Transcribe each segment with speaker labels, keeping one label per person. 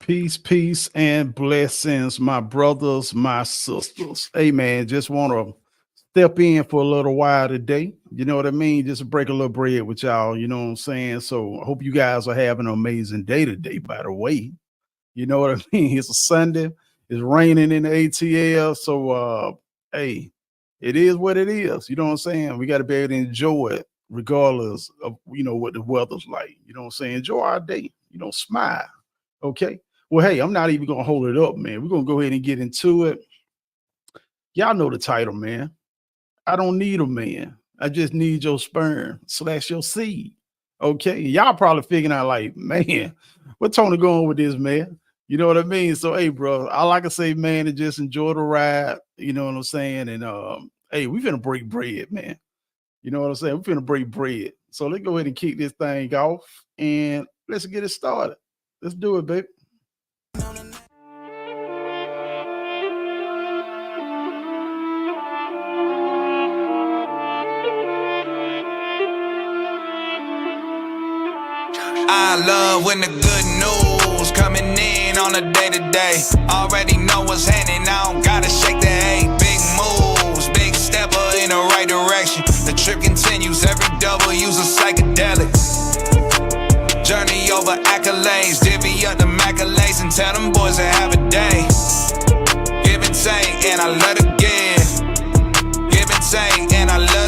Speaker 1: Peace, and blessings, my brothers, my sisters. Hey, man, just want to step in for a little while today. You know what I mean? Just to break a little bread with y'all. You know what I'm saying? So I hope you guys are having an amazing day today, by the way. You know what I mean? It's a Sunday. It's raining in the ATL. So, hey, it is what it is. You know what I'm saying? We got to be able to enjoy it regardless of, what the weather's like. You know what I'm saying? Enjoy our day. Smile. Okay. Well, hey, I'm not even gonna hold it up, man. We're gonna go ahead and get into it. Y'all know the title, man. I don't need a man. I just need your sperm slash your seed. Okay. Y'all probably figuring out, like, man, what Tony going with this, man? You know what I mean? So, hey, bro, all I can say, man, is just enjoy the ride. You know what I'm saying? And hey, we finna break bread, man. You know what I'm saying? We finna break bread. So let's go ahead and kick this thing off and let's get it started. Let's do it, baby.
Speaker 2: I love when the good news coming in on a day-to-day. Already know what's happening, I don't gotta shake the hay. Big moves, big stepper in the right direction. The trip continues, every W's a psychedelic. Journey over accolades, divvy up the accolades and tell them boys to have a day. Give and take, and I love to give. Give and take, and I love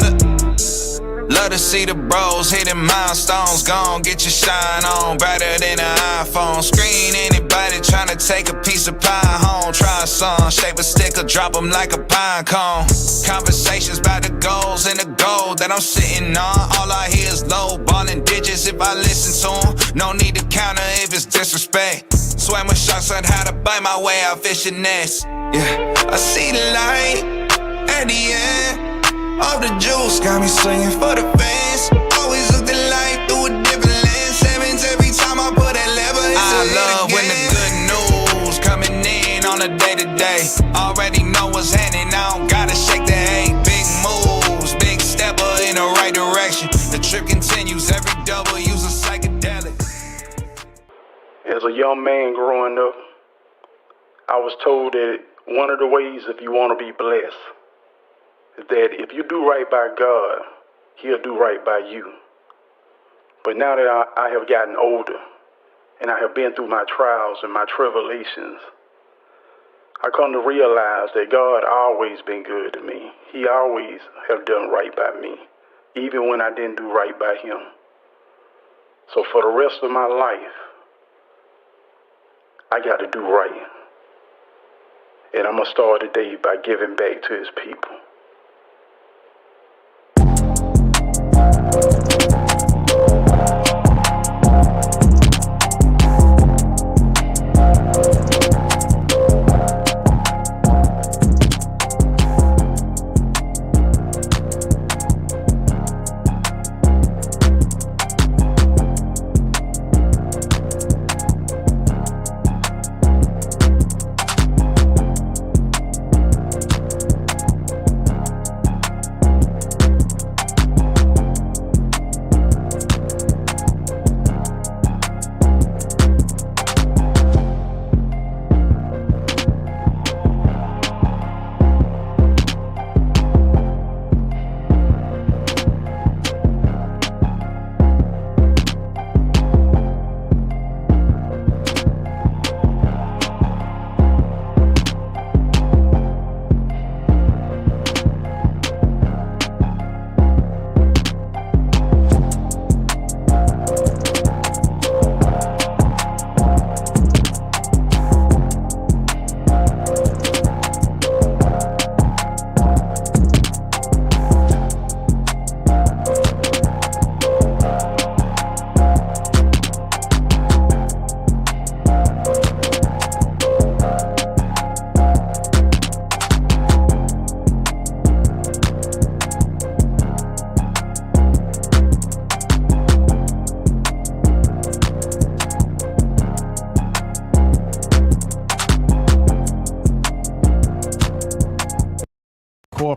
Speaker 2: to see the bros hitting milestones. Gon' get your shine on, brighter than an iPhone. Screen anybody tryna take a piece of pie home. Try a song, shape a stick or drop them like a pine cone. Conversations about the goals and the gold that I'm sitting on. All I hear is low ballin' digits if I listen to them. No need to counter if it's disrespect. Swam with sharks on how to bite my way out fishing nets. Yeah, I see the light at the end. All the juice got me swinging for the fans. Always look the life through a different lens. Sevens every time I put that lever. I love when the good news coming in on a day-to-day. Already know what's happening, I don't gotta shake the hay. Big moves, big stepper in the right direction. The trip continues, every W's a psychedelic.
Speaker 1: As a young man growing up, I was told that one of the ways if you want to be blessed that if you do right by God, he'll do right by you. But now that I have gotten older and I have been through my trials and my tribulations, I come to realize that God always been good to me. He always have done right by me, even when I didn't do right by him. So for the rest of my life, I got to do right. And I'm going to start today by giving back to his people.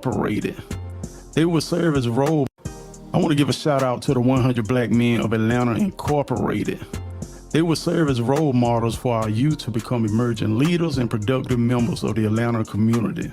Speaker 1: Incorporated. They will serve as a role. I want to give a shout out to the 100 Black Men of Atlanta Incorporated. They will serve as role models for our youth to become emerging leaders and productive members of the Atlanta community.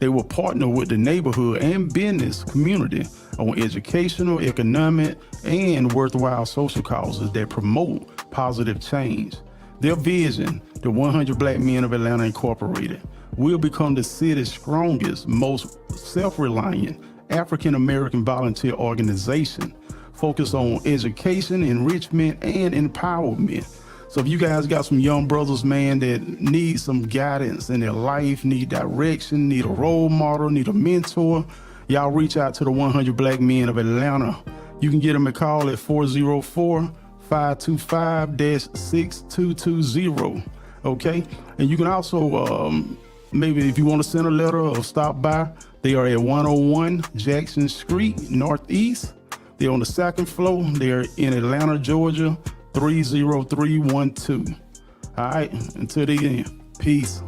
Speaker 1: They will partner with the neighborhood and business community on educational, economic, and worthwhile social causes that promote positive change. Their vision, the 100 Black Men of Atlanta Incorporated, will become the city's strongest, most self-reliant African-American volunteer organization focused on education, enrichment, and empowerment. So if you guys got some young brothers, man, that need some guidance in their life, need direction, need a role model, need a mentor, y'all reach out to the 100 Black Men of Atlanta. You can get them a call at 404-525-6220. Okay? And you can also, maybe if you want to send a letter or stop by, they are at 101 Jackson Street, Northeast. They're on the second floor. They're in Atlanta, Georgia, 30312. All right, until the end, peace.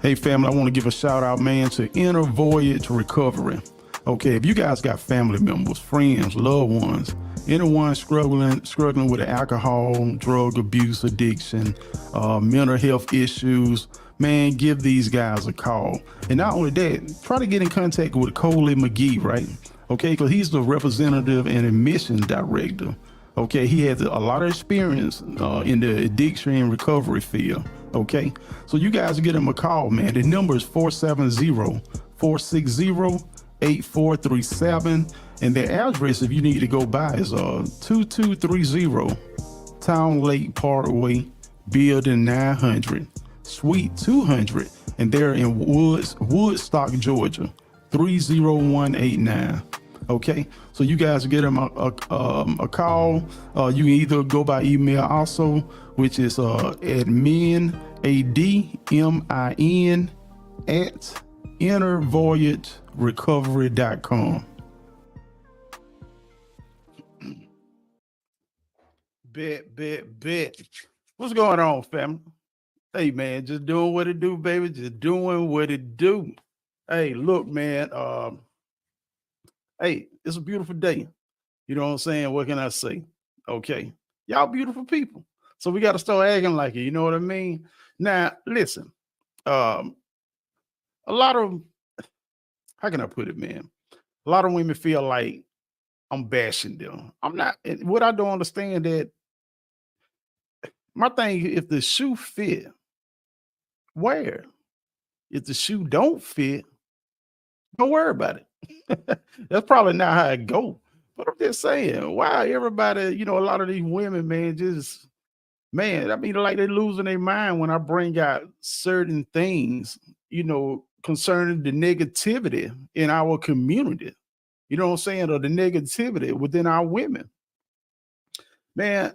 Speaker 1: Hey family, I want to give a shout out, man, to Inner Voyage Recovery. Okay, if you guys got family members, friends, loved ones, anyone struggling with alcohol, drug abuse, addiction, mental health issues, man, give these guys a call. And not only that, try to get in contact with Coley McGee, right? Okay, because he's the representative and admission director. Okay, he has a lot of experience in the addiction and recovery field. Okay, so you guys get him a call, man. The number is 470-460-8437. And the address, if you need to go by, is 2230 Town Lake Parkway, Building 900, Suite 200. And they're in Woodstock, Georgia, 30189. Okay, so you guys get them a call. You can either go by email also, which is admin at innervoyagerecovery.com. Bet. What's going on, family? Hey, man, just doing what it do, baby. Just doing what it do. Hey, look, man. Hey, it's a beautiful day. You know what I'm saying? What can I say? Okay. Y'all beautiful people. So we got to start acting like it. You know what I mean? Now, listen. A lot of, how can I put it, man? A lot of women feel like I'm bashing them. I'm not. What I don't understand that my thing, if the shoe fit, wear. If the shoe don't fit, don't worry about it. That's probably not how it go. But I'm just saying, why everybody, a lot of these women, man, just, man, I mean, like they're losing their mind when I bring out certain things, concerning the negativity in our community. You know what I'm saying? Or the negativity within our women. Man,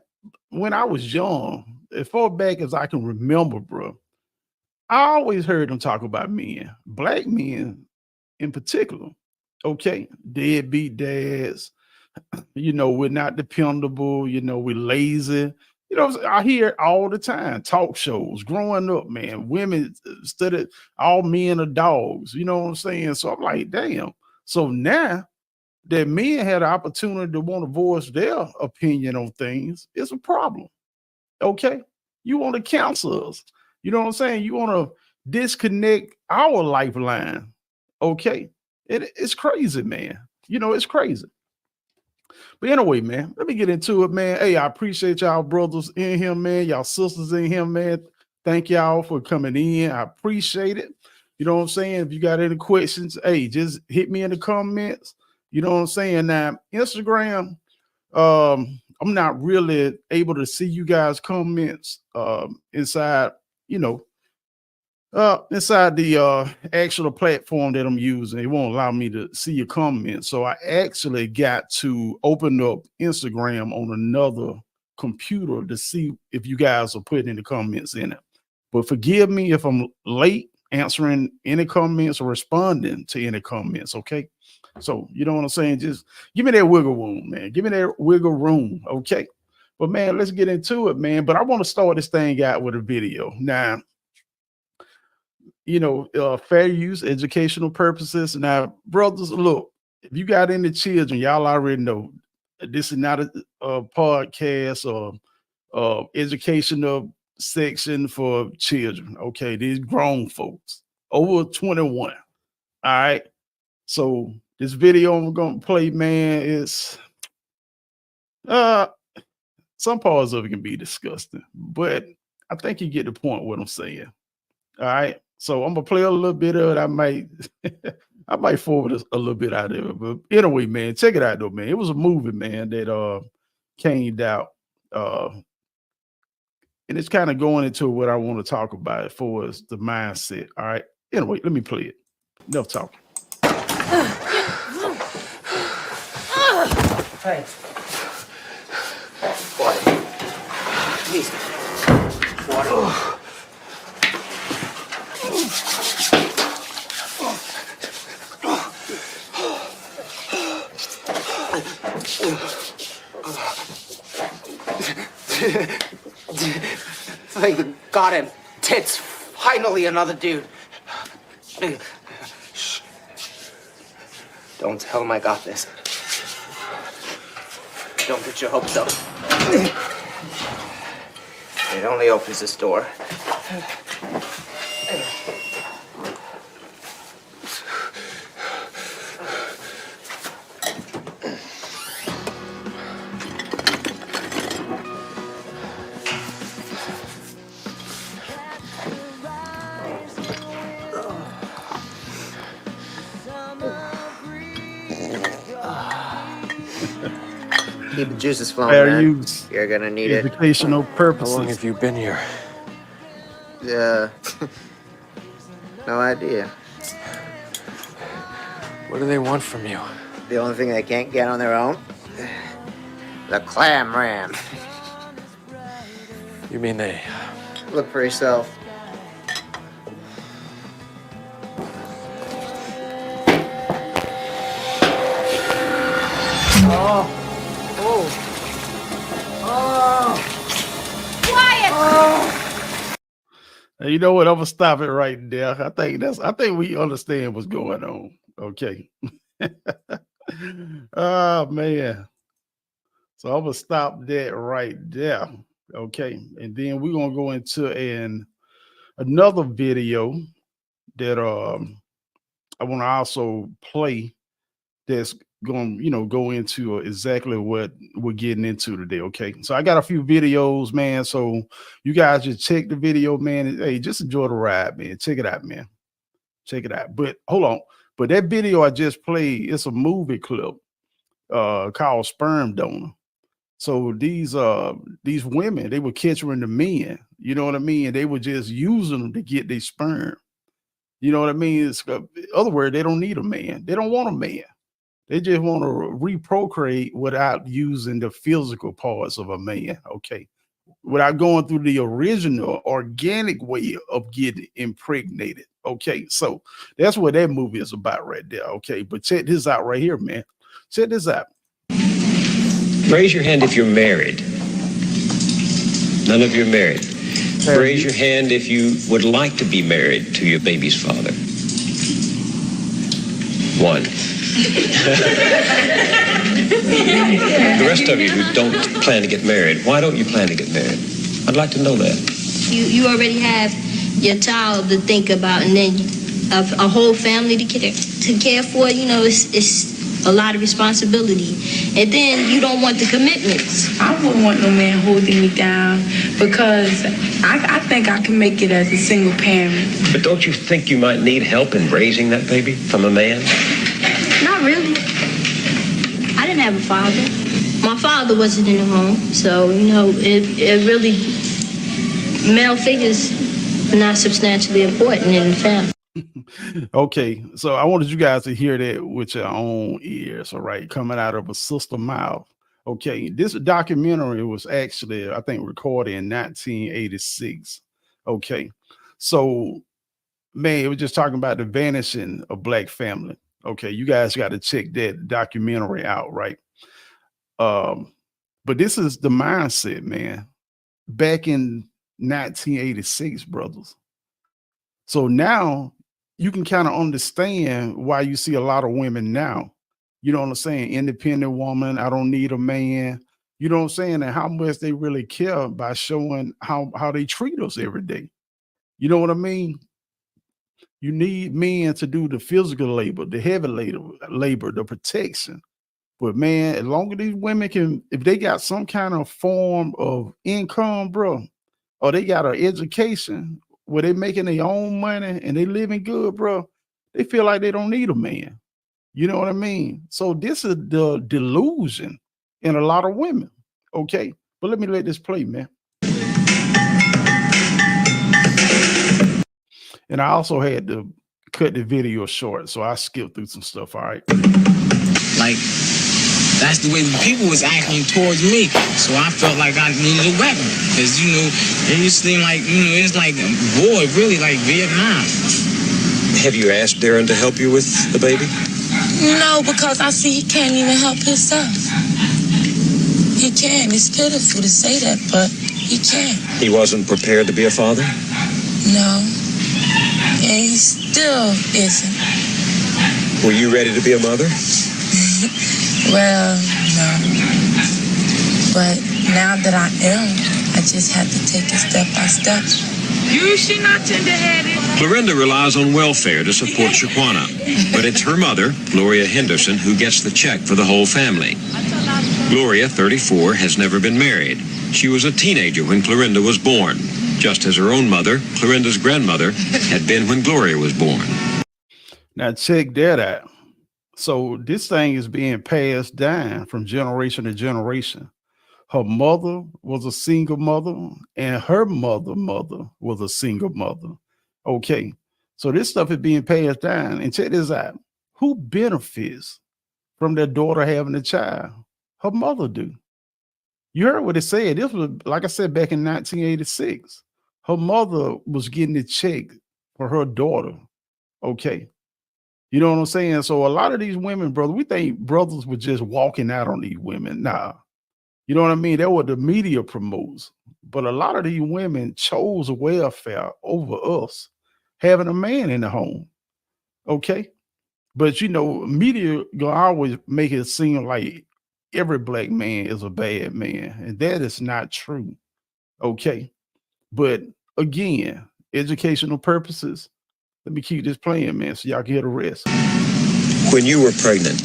Speaker 1: when I was young, as far back as I can remember, bro, I always heard them talk about men, Black men in particular. Okay, deadbeat dads, we're not dependable, we're lazy. I hear it all the time, talk shows, growing up, man, women studied all men are dogs, you know what I'm saying? So I'm like, damn. So now that men had an opportunity to want to voice their opinion on things, it's a problem. Okay, you want to cancel us. You know what I'm saying? You want to disconnect our lifeline. Okay. It's crazy, man. It's crazy. But anyway, man, let me get into it, man. Hey, I appreciate y'all brothers in here, man. Y'all sisters in here, man. Thank y'all for coming in. I appreciate it. You know what I'm saying? If you got any questions, hey, just hit me in the comments. You know what I'm saying? Now, Instagram, I'm not really able to see you guys' comments inside, inside the actual platform that I'm using. It won't allow me to see your comments. So I actually got to open up Instagram on another computer to see if you guys are putting any comments in it. But forgive me if I'm late answering any comments or responding to any comments, okay? So, you know what I'm saying? Just give me that wiggle room, man. Give me that wiggle room, okay? But, man, let's get into it, man. But I want to start this thing out with a video. Now, fair use, educational purposes. Now, brothers, look, if you got any children, y'all already know this is not a podcast or educational section for children. Okay, these grown folks over 21. All right. So this video I'm gonna play, man, is uh some parts of it can be disgusting, but I think you get the point what I'm saying. All right. So I'm gonna play a little bit of it. I might I might forward a little bit out of it. But anyway, man, check it out though, man. It was a movie, man, that came out. And it's kind of going into what I want to talk about as far as the mindset. All right. Anyway, let me play it. Enough talking.
Speaker 3: Hey. Water. Please. Water. Thank God and tits. Finally another dude. Shh. Don't tell him I got this. Don't get your hopes up. It only opens this door. Keep the juices flowing,
Speaker 1: Fair
Speaker 3: man.
Speaker 1: use.
Speaker 3: You're gonna need it.
Speaker 1: Educational
Speaker 4: How
Speaker 1: purposes.
Speaker 4: long have you been here?
Speaker 3: Yeah. No idea.
Speaker 4: What do they want from you?
Speaker 3: The only thing they can't get on their own? The clam ram.
Speaker 4: You mean they...
Speaker 3: Look for yourself.
Speaker 1: You know what? I'm gonna stop it right there. I think we understand what's going on. Okay. Oh man. So I'm gonna stop that right there. Okay. And then we're gonna go into another video that I want to also play that's going to go into exactly what we're getting into today. Okay, so I got a few videos, man, so you guys just check the video, man, and, hey, just enjoy the ride, man. Check it out, man. Check it out. But hold on, but that video I just played, it's a movie clip called Sperm Donor. So these women, they were catching the men, you know what I mean, they were just using them to get their sperm. You know what I mean? It's, other word, they don't need a man. They don't want a man. They just want to reprocreate without using the physical parts of a man. Okay. Without going through the original organic way of getting impregnated. Okay. So that's what that movie is about right there. Okay. But check this out right here, man. Check this out.
Speaker 5: Raise your hand if you're married. None of you are married. Raise your hand if you would like to be married to your baby's father. One. The rest of you who don't plan to get married, why don't you plan to get married? I'd like to know that.
Speaker 6: You already have your child to think about, and then a whole family to care for. You know, it's a lot of responsibility, and then you don't want the commitments.
Speaker 7: I wouldn't want no man holding me down because I think I can make it as a single parent.
Speaker 5: But don't you think you might need help in raising that baby from a man?
Speaker 6: Not really. I didn't have a father. My father wasn't in the home, so it really, male figures are not substantially important in the family.
Speaker 1: Okay, so I wanted you guys to hear that with your own ears, all right, coming out of a sister mouth. Okay, this documentary was actually, I think, recorded in 1986. Okay, so man, it was just talking about the vanishing of Black family. Okay, you guys got to check that documentary out, right? But this is the mindset, man, back in 1986, brothers. So now you can kind of understand why you see a lot of women now. You know what I'm saying? Independent woman. I don't need a man. You know what I'm saying? And how much they really care by showing how they treat us every day. You know what I mean? You need men to do the physical labor, the heavy labor, the protection. But man, as long as these women can, if they got some kind of form of income, bro, or they got an education where they making their own money and they living good, bro, they feel like they don't need a man. You know what I mean? So this is the delusion in a lot of women. Okay. But let this play, man. And I also had to cut the video short, so I skipped through some stuff. All right.
Speaker 8: Like, that's the way people was acting towards me. So I felt like I needed a weapon. Because, you know, it just seemed like, you know, it's like, boy, really like Vietnam.
Speaker 5: Have you asked Darren to help you with the baby?
Speaker 7: No, because I see he can't even help himself. He can't. It's pitiful to say that, but he can't.
Speaker 5: He wasn't prepared to be a father?
Speaker 7: No. And he still isn't.
Speaker 5: Were you ready to be a mother?
Speaker 7: Well, no. But now that I am, I just have to take it step by step.
Speaker 8: You she not tender-headed?
Speaker 5: Clorinda relies on welfare to support Shaquana, but it's her mother, Gloria Henderson, who gets the check for the whole family. Gloria, 34, has never been married. She was a teenager when Clorinda was born, just as her own mother, Clorinda's grandmother, had been when Gloria was born.
Speaker 1: Now check that out. So this thing is being passed down from generation to generation. Her mother was a single mother, and her mother was a single mother. Okay. So this stuff is being passed down. And check this out. Who benefits from their daughter having a child? Her mother do. You heard what it said. This was, like I said, back in 1986. Her mother was getting the check for her daughter. Okay. You know what I'm saying? So a lot of these women, brother, we think brothers were just walking out on these women. Nah. You know what I mean? That's what the media promotes. But a lot of these women chose welfare over us having a man in the home. Okay. But you know, media gonna always make it seem like every black man is a bad man. And that is not true. Okay. But again, educational purposes. Let me keep this playing, man, so y'all can hear the rest.
Speaker 5: When you were pregnant,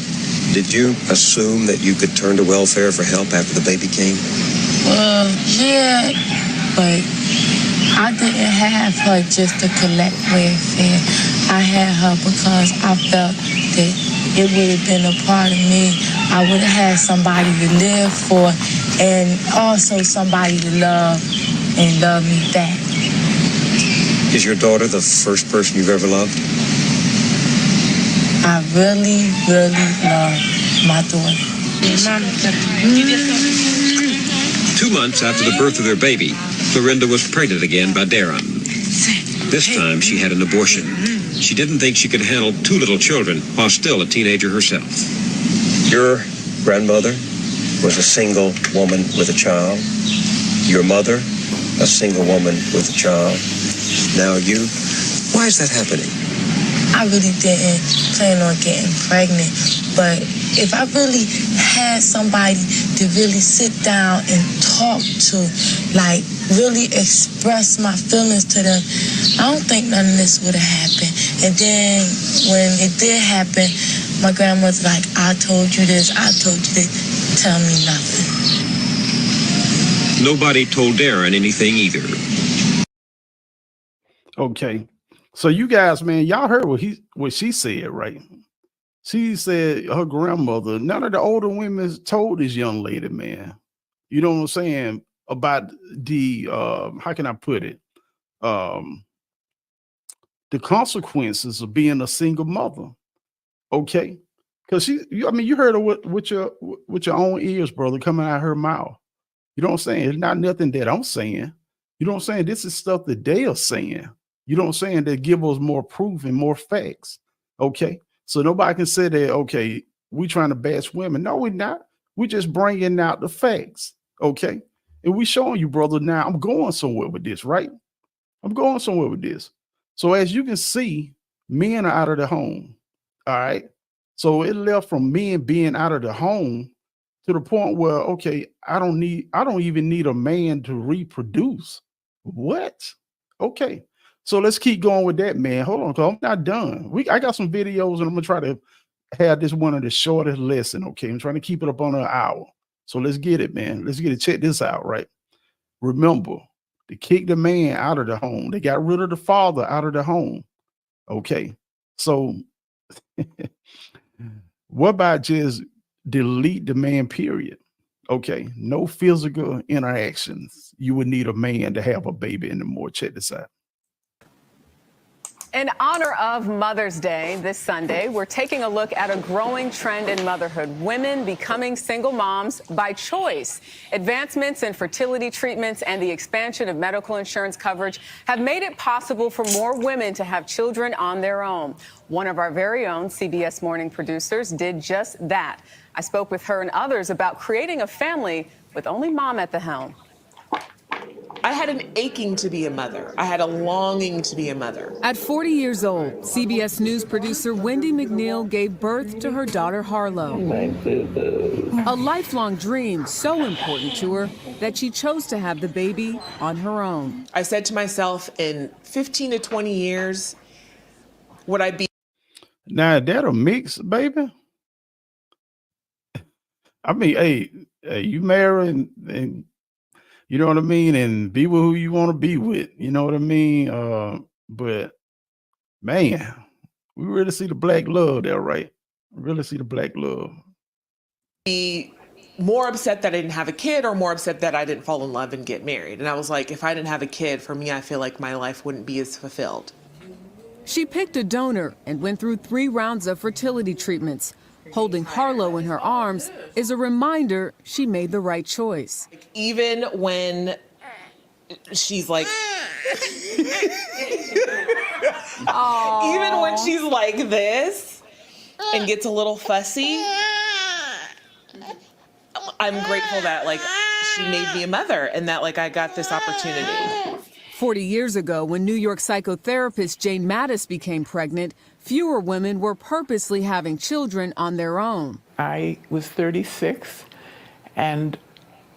Speaker 5: did you assume that you could turn to welfare for help after the baby came?
Speaker 7: Well, yeah, but I didn't have her just to collect welfare. I had her because I felt that it would have been a part of me. I would have had somebody to live for and also somebody to love and love me back.
Speaker 5: Is your daughter the first person you've ever loved?
Speaker 7: I really, really love my daughter.
Speaker 5: 2 months after the birth of their baby, Clorinda was pregnant again by Darren. This time she had an abortion. She didn't think she could handle 2 little children while still a teenager herself. Your grandmother was a single woman with a child. Your mother, a single woman with a child. Now you. Why is that happening?
Speaker 7: I really didn't plan on getting pregnant, but if I really had somebody to really sit down and talk to, like really express my feelings to them, I don't think none of this would have happened. And then when it did happen, my grandmother's like, I told you this, I told you this, tell me nothing.
Speaker 5: Nobody told Darren anything either.
Speaker 1: Okay. So you guys, man, y'all heard what she said, right? She said her grandmother, none of the older women told this young lady, man. You know what I'm saying? About the how can I put it? The consequences of being a single mother. Okay. Because you heard her with your own ears, brother, coming out of her mouth. You know what I'm saying? It's not nothing that I'm saying. You know what I'm saying? This is stuff that they are saying. You know what I'm saying? That give us more proof and more facts. Okay. So nobody can say that, okay, we trying to bash women. No, we're not. We're just bringing out the facts. Okay. And we showing you, brother, now I'm going somewhere with this, right? I'm going somewhere with this. So as you can see, men are out of the home. All right. So it left from men being out of the home to the point where, okay, I don't even need a man to reproduce. What? Okay. So let's keep going with that, man. Hold on, 'cause I'm not done. I got some videos and I'm gonna try to have this one of the shortest lesson. Okay. I'm trying to keep it up on an hour. So let's get it, man. Let's get it. Check this out, right? Remember, they kicked the man out of the home. They got rid of the father out of the home. Okay. So what about just delete the man, period? Okay. No physical interactions. You would need a man to have a baby anymore. Check this out.
Speaker 9: In honor of Mother's Day this Sunday, we're taking a look at a growing trend in motherhood, women becoming single moms by choice. Advancements in fertility treatments and the expansion of medical insurance coverage have made it possible for more women to have children on their own. One of our very own CBS Morning producers did just that. I spoke with her and others about creating a family with only mom at the helm.
Speaker 10: I had an aching to be a mother. I had a longing to be a mother.
Speaker 11: At 40 years old, CBS News producer Wendy McNeil gave birth to her daughter Harlow. A lifelong dream so important to her that she chose to have the baby on her own.
Speaker 10: I said to myself, in 15 to 20 years, would I be...
Speaker 1: Now, that a mix, baby? I mean, hey, you marry and you know what I mean? And be with who you want to be with. You know what I mean? But man, we really see the black love there, right? We really see the black love.
Speaker 10: Be more upset that I didn't have a kid or more upset that I didn't fall in love and get married. And I was like, if I didn't have a kid, for me, I feel like my life wouldn't be as fulfilled.
Speaker 11: She picked a donor and went through 3 rounds of fertility treatments. Holding Harlow in her arms is a reminder she made the right choice.
Speaker 10: Even when she's like, even when she's like this and gets a little fussy, I'm grateful that like she made me a mother and that like I got this opportunity.
Speaker 11: 40 years ago, when New York psychotherapist Jane Mattis became pregnant, fewer women were purposely having children on their own.
Speaker 12: I was 36, and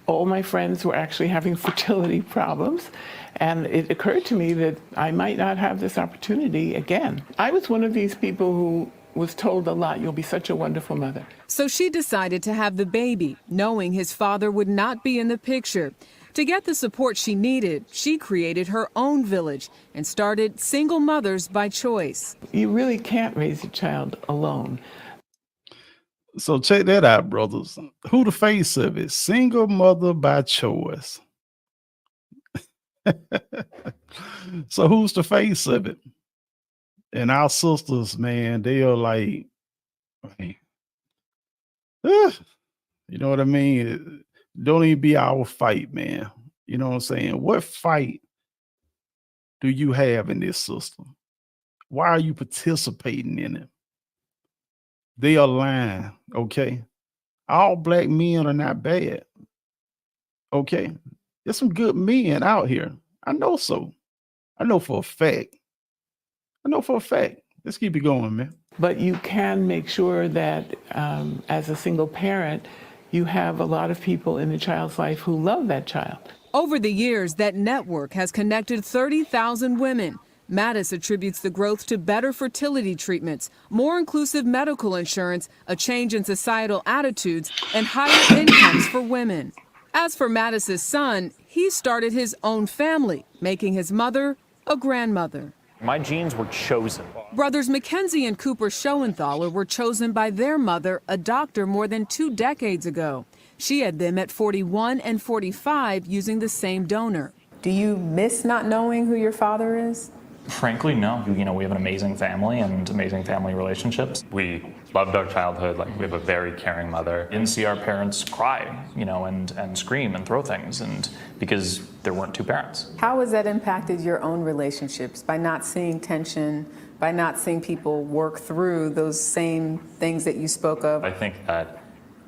Speaker 12: all my friends were actually having fertility problems, and it occurred to me that I might not have this opportunity again. I was one of these people who was told a lot, you'll be such a wonderful mother.
Speaker 11: So she decided to have the baby, knowing his father would not be in the picture. To get the support she needed, she created her own village and started Single Mothers by Choice.
Speaker 12: You really can't raise a child alone.
Speaker 1: So check that out, brothers. Who the face of it? Single Mother by Choice. So who's the face of it? And our sisters, man, they are like, you know what I mean? Don't even be our fight, man. You know what I'm saying? What fight do you have in this system? Why are you participating in it? They are lying, okay? All black men are not bad, okay? There's some good men out here. I know so. I know for a fact. Let's keep it going, man.
Speaker 12: But you can make sure that as a single parent, you have a lot of people in the child's life who love that child.
Speaker 11: Over the years, that network has connected 30,000 women. Mattis attributes the growth to better fertility treatments, more inclusive medical insurance, a change in societal attitudes, and higher incomes for women. As for Mattis's son, he started his own family, making his mother a grandmother.
Speaker 13: My genes were chosen.
Speaker 11: Brothers Mackenzie and Cooper Schoenthaler were chosen by their mother, a doctor, more than 2 decades ago. She had them at 41 and 45 using the same donor.
Speaker 9: Do you miss not knowing who your father is?
Speaker 13: Frankly, no. You know, we have an amazing family and amazing family relationships. We loved our childhood. Like, we have a very caring mother. Didn't see our parents cry, you know, and scream and throw things, and because there weren't 2 parents.
Speaker 9: How has that impacted your own relationships by not seeing tension, by not seeing people work through those same things that you spoke of?
Speaker 13: I think that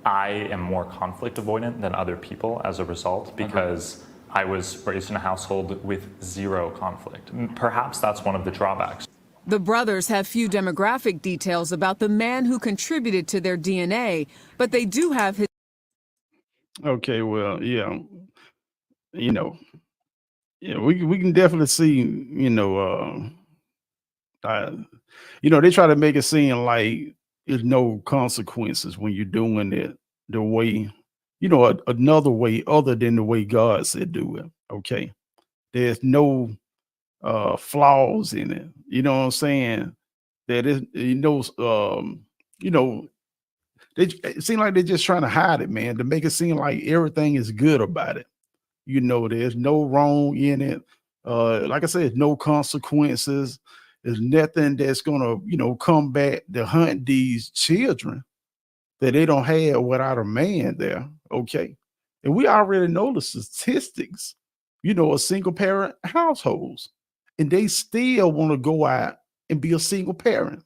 Speaker 13: I am more conflict avoidant than other people as a result, because I was raised in a household with 0 conflict. Perhaps that's one of the drawbacks.
Speaker 11: The brothers have few demographic details about the man who contributed to their DNA, but they do have his
Speaker 1: Okay, well, yeah, you know, yeah, we can definitely see, uh, they try to make it seem like there's no consequences when you're doing it the way, another way other than the way God said do it. Okay, there's no flaws in it. You know what I'm saying? That is, you know, it seems like they're just trying to hide it, man, to make it seem like everything is good about it. There's no wrong in it. Like I said, no consequences. There's nothing that's gonna, come back to hunt these children that they don't have without a man there. Okay. And we already know the statistics, of single parent households. And they still want to go out and be a single parent.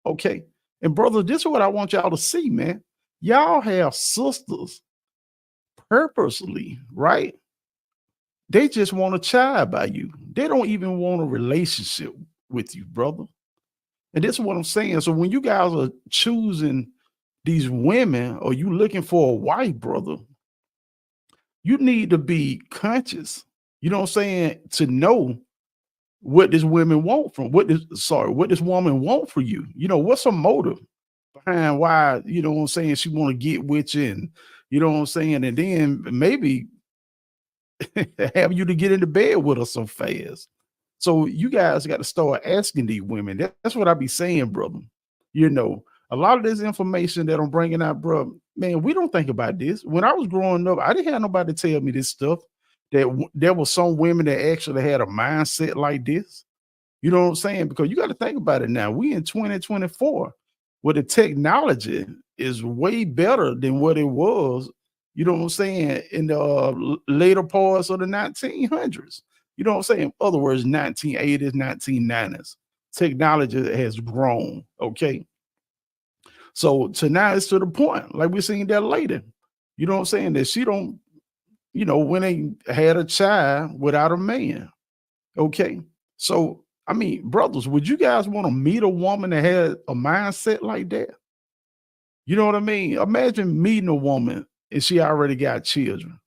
Speaker 1: Okay. And brother, this is what I want y'all to see, man. Y'all have sisters purposely, right? They just want a child by you. They don't even want a relationship with you, brother. And this is what I'm saying. So when you guys are choosing these women or you looking for a wife, brother, you need to be conscious. You know what I'm saying? To know what this women want from what this woman want for you. What's her motive behind why, what I'm saying, she want to get with you and you know what I'm saying? And then maybe have you to get into bed with her so fast. So you guys got to start asking these women. That's what I be saying, brother. A lot of this information that I'm bringing out, bro, man, we don't think about this. When I was growing up, I didn't have nobody tell me this stuff. There was some women that actually had a mindset like this. You know what I'm saying? Because you got to think about it now. We in 2024, where the technology is way better than what it was. You know what I'm saying? In the later parts of the 1900s. You know what I'm saying? In other words, 1980s, 1990s. Technology has grown. Okay. So to now it's to the point, like we're seeing that later. You know what I'm saying? That she don't, when they had a child without a man. Okay. So, I mean, brothers, would you guys want to meet a woman that had a mindset like that? You know what I mean? Imagine meeting a woman and she already got children.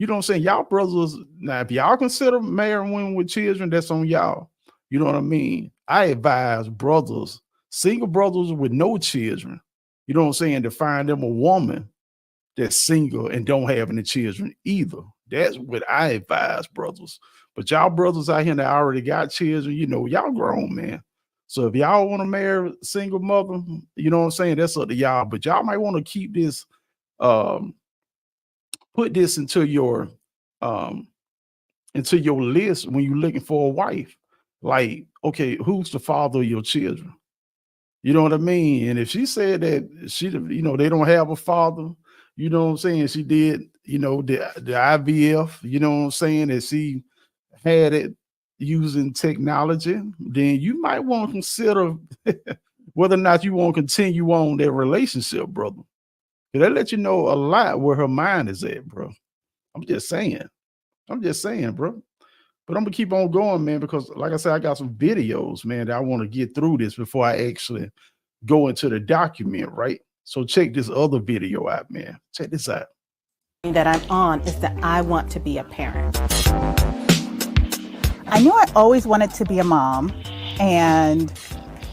Speaker 1: You know what I'm saying? Y'all brothers, now if y'all consider marrying women with children, that's on y'all. You know what I mean? I advise brothers, single brothers with no children, you know what I'm saying, to find them a woman that's single and don't have any children either. That's what I advise brothers. But y'all brothers out here that already got children, y'all grown, man. So if y'all want to marry a single mother, you know what I'm saying, that's up to y'all. But y'all might want to keep this, um, put this um, into your list when you're looking for a wife. Like, okay, who's the father of your children? You know what I mean? And if she said that they don't have a father, you know what I'm saying? She did, the IVF, you know what I'm saying? That she had it using technology, then you might want to consider whether or not you want to continue on that relationship, brother. That let you know a lot where her mind is at, bro. I'm just saying. Bro. But I'm gonna keep on going, man, because like I said, I got some videos, man, that I want to get through this before I actually go into the document, right? So check this other video out, man. Check this out.
Speaker 14: That I'm on is that I want to be a parent. I knew I always wanted to be a mom, and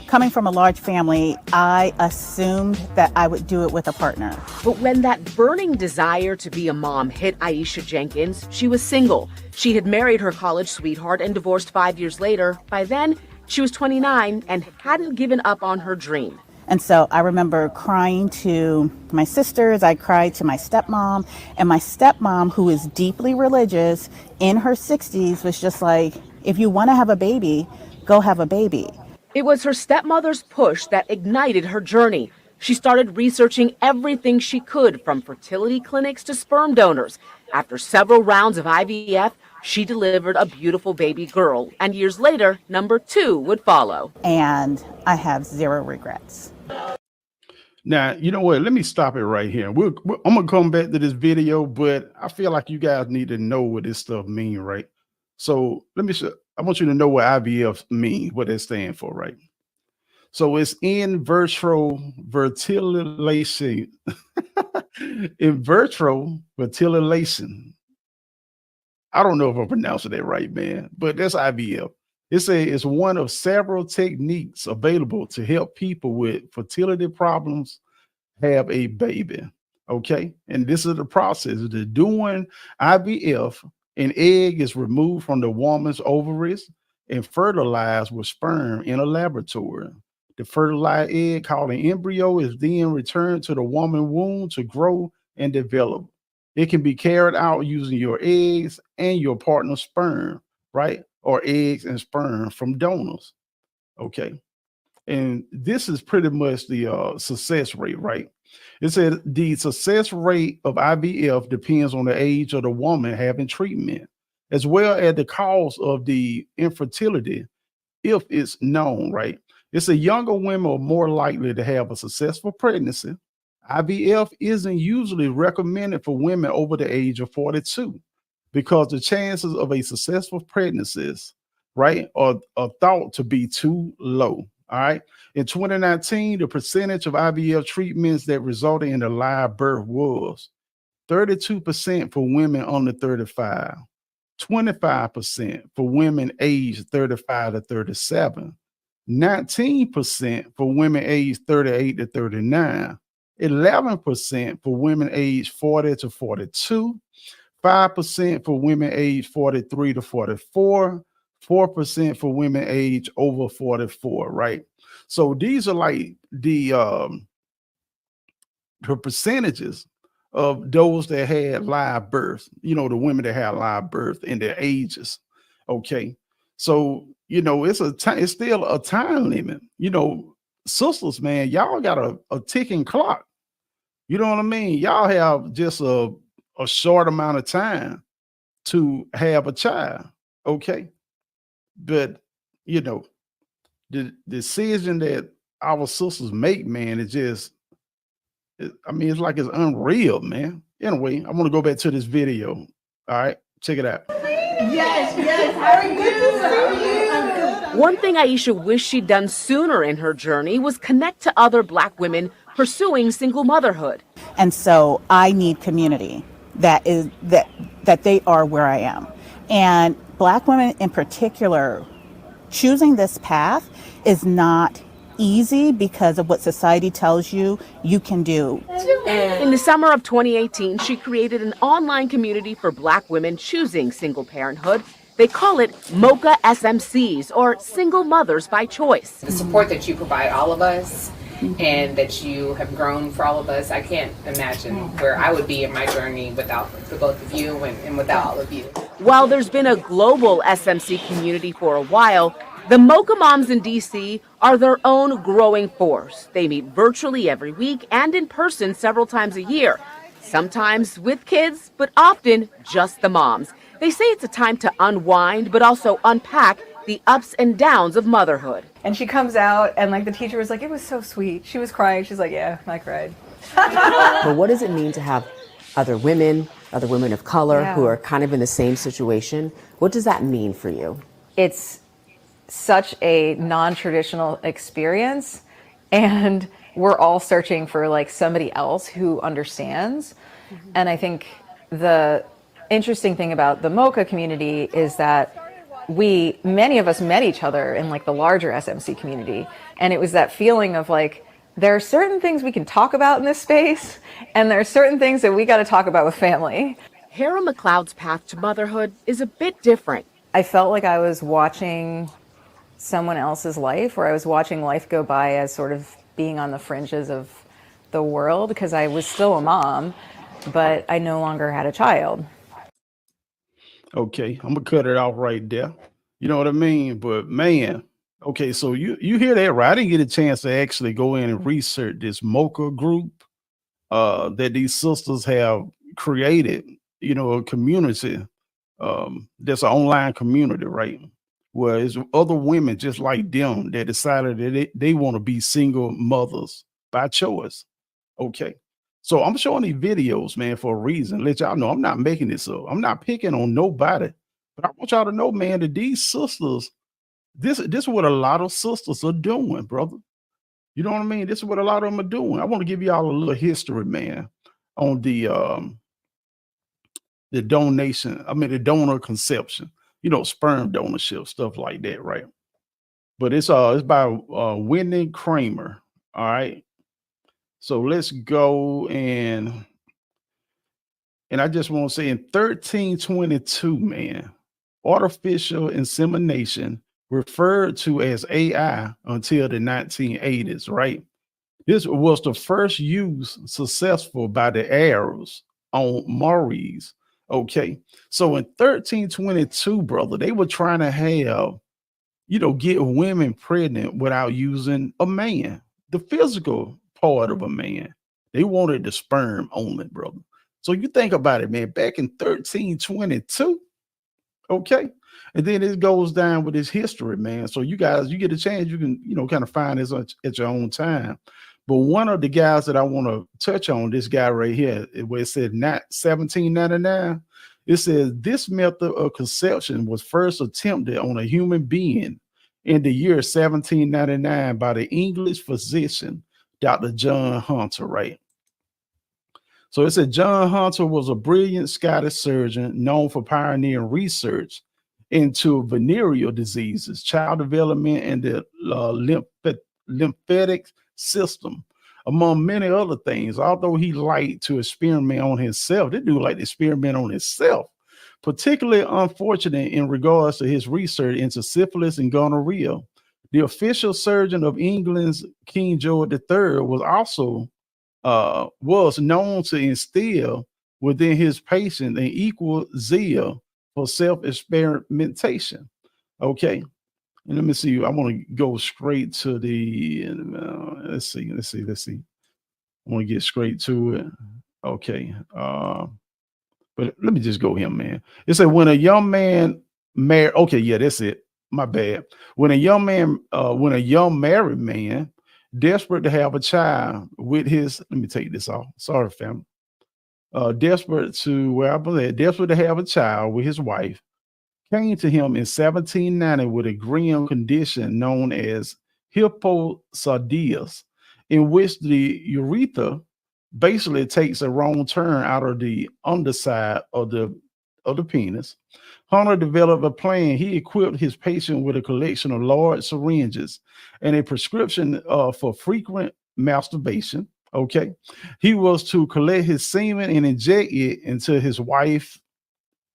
Speaker 14: coming from a large family, I assumed that I would do it with a partner.
Speaker 15: But when that burning desire to be a mom hit Aisha Jenkins, she was single. She had married her college sweetheart and divorced 5 years later. By then, she was 29 and hadn't given up on her dream.
Speaker 14: And so I remember crying to my sisters, I cried to my stepmom, and my stepmom, who is deeply religious, in her 60s, was just like, if you want to have a baby, go have a baby.
Speaker 15: It was her stepmother's push that ignited her journey. She started researching everything she could, from fertility clinics to sperm donors. After several rounds of IVF, she delivered a beautiful baby girl, and years later, number 2 would follow.
Speaker 14: And I have zero regrets.
Speaker 1: Now, you know what? Let me stop it right here. I'm going to come back to this video, but I feel like you guys need to know what this stuff means, right? So I want you to know what IVF means, what it stands for, right? So it's in vitro fertilization. In vitro fertilization, I don't know if I'm pronouncing that right, man, but that's IVF. It's one of several techniques available to help people with fertility problems have a baby. Okay. And this is the process. The doing IVF, an egg is removed from the woman's ovaries and fertilized with sperm in a laboratory. The fertilized egg, called an embryo, is then returned to the woman's womb to grow and develop. It can be carried out using your eggs and your partner's sperm, right? Or eggs and sperm from donors. Okay. And this is pretty much the success rate, right? It said the success rate of IVF depends on the age of the woman having treatment, as well as the cause of the infertility, if it's known, right? It's a younger women are more likely to have a successful pregnancy. IVF isn't usually recommended for women over the age of 42 because the chances of a successful pregnancies, right, are thought to be too low. All right. In 2019, the percentage of IVF treatments that resulted in a live birth was 32% for women under 35, 25% for women aged 35 to 37, 19% for women aged 38 to 39, 11% for women aged 40 to 42, 5% for women aged 43 to 44, 4% for women aged over 44, right? So these are like the percentages of those that had live births, the women that had live birth in their ages. Okay. So, it's still a time limit. Sisters, man, y'all got a ticking clock. You know what I mean? Y'all have just a short amount of time to have a child. Okay. But, the decision that our sisters make, man, is just, it's like it's unreal, man. Anyway, I want to go back to this video. All right, check it out.
Speaker 15: Yes. How are you? One thing Aisha wished she'd done sooner in her journey was connect to other Black women pursuing single motherhood.
Speaker 14: And so I need community that they are where I am. And Black women in particular, choosing this path is not easy because of what society tells you can do.
Speaker 15: In the summer of 2018, she created an online community for Black women choosing single parenthood. They call it MOCA SMCs, or Single Mothers by Choice.
Speaker 16: The support that you provide all of us and that you have grown for all of us, I can't imagine where I would be in my journey without the both of you and without all of you.
Speaker 15: While there's been a global SMC community for a while, the MOCA moms in D.C. are their own growing force. They meet virtually every week and in person several times a year, sometimes with kids, but often just the moms. They say it's a time to unwind, but also unpack the ups and downs of motherhood.
Speaker 17: And she comes out and the teacher was like, it was so sweet. She was crying. She's like, yeah, I cried.
Speaker 18: But what does it mean to have other women of color who are kind of in the same situation? What does that mean for you?
Speaker 17: It's such a non-traditional experience, and we're all searching for somebody else who understands. And I think the interesting thing about the MOCA community is that many of us met each other in the larger SMC community, and it was that feeling of there are certain things we can talk about in this space, and there are certain things that we got to talk about with family.
Speaker 15: Hera McLeod's path to motherhood is a bit different.
Speaker 17: I felt like I was watching someone else's life, or I was watching life go by as sort of being on the fringes of the world, because I was still a mom, but I no longer had a child.
Speaker 1: Okay, I'm gonna cut it off right there. You know what I mean? But man, okay, so you hear that, right? I didn't get a chance to actually go in and research this MOCA group that these sisters have created, a community that's an online community, right? Where it's other women just like them that decided that they want to be single mothers by choice. Okay. So I'm showing these videos, man, for a reason. Let y'all know I'm not making this up. I'm not picking on nobody. But I want y'all to know, man, that these sisters, this is what a lot of sisters are doing, brother. You know what I mean? This is what a lot of them are doing. I want to give y'all a little history, man, on the donation, the donor conception, sperm donorship, stuff like that, right? But it's by Whitney Kramer. All right. So let's go and I just want to say in 1322, man, artificial insemination referred to as AI until the 1980s, right? This was the first use successful by the Arabs on Maurice. Okay. So in 1322, brother, they were trying to have, get women pregnant without using a man, the physical part of a man. They wanted the sperm only, brother. So you think about it, man, back in 1322, okay. And then it goes down with his history, man. So you guys, you get a chance, you can, kind of find this at your own time. But one of the guys that I want to touch on, this guy right here, where it said 1799, it says this method of conception was first attempted on a human being in the year 1799 by the English physician, Dr. John Hunter, right? So it said John Hunter was a brilliant Scottish surgeon known for pioneering research into venereal diseases, child development, and the lymphatic system, among many other things. Although he liked to experiment on himself, this dude liked to experiment on himself, particularly unfortunate in regards to his research into syphilis and gonorrhea. The official surgeon of England's King George III was known to instill within his patient an equal zeal for self-experimentation. Okay. And let me see. I want to go straight to the, let's see. I want to get straight to it. Okay. But let me just go here, man. It said when a young man married, okay, yeah, that's it. My bad. When a young married man desperate to have a child with his, let me take this off. Sorry, family. Desperate to have a child with his wife, came to him in 1790 with a grim condition known as hyposardias, in which the urethra basically takes a wrong turn out of the underside of the penis. Hunter developed a plan. He equipped his patient with a collection of large syringes and a prescription for frequent masturbation. Okay. He was to collect his semen and inject it into his wife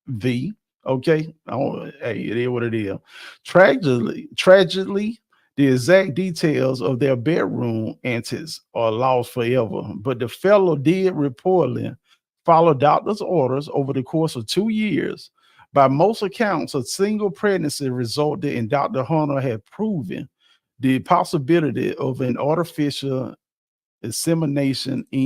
Speaker 1: V. Okay. Oh, hey, it is what it is. Tragically, the exact details of their bedroom antics are lost forever. But the fellow did reportedly follow doctor's orders over the course of 2 years. By most accounts, a single pregnancy resulted in Dr. Hunter had proven the possibility of an artificial insemination let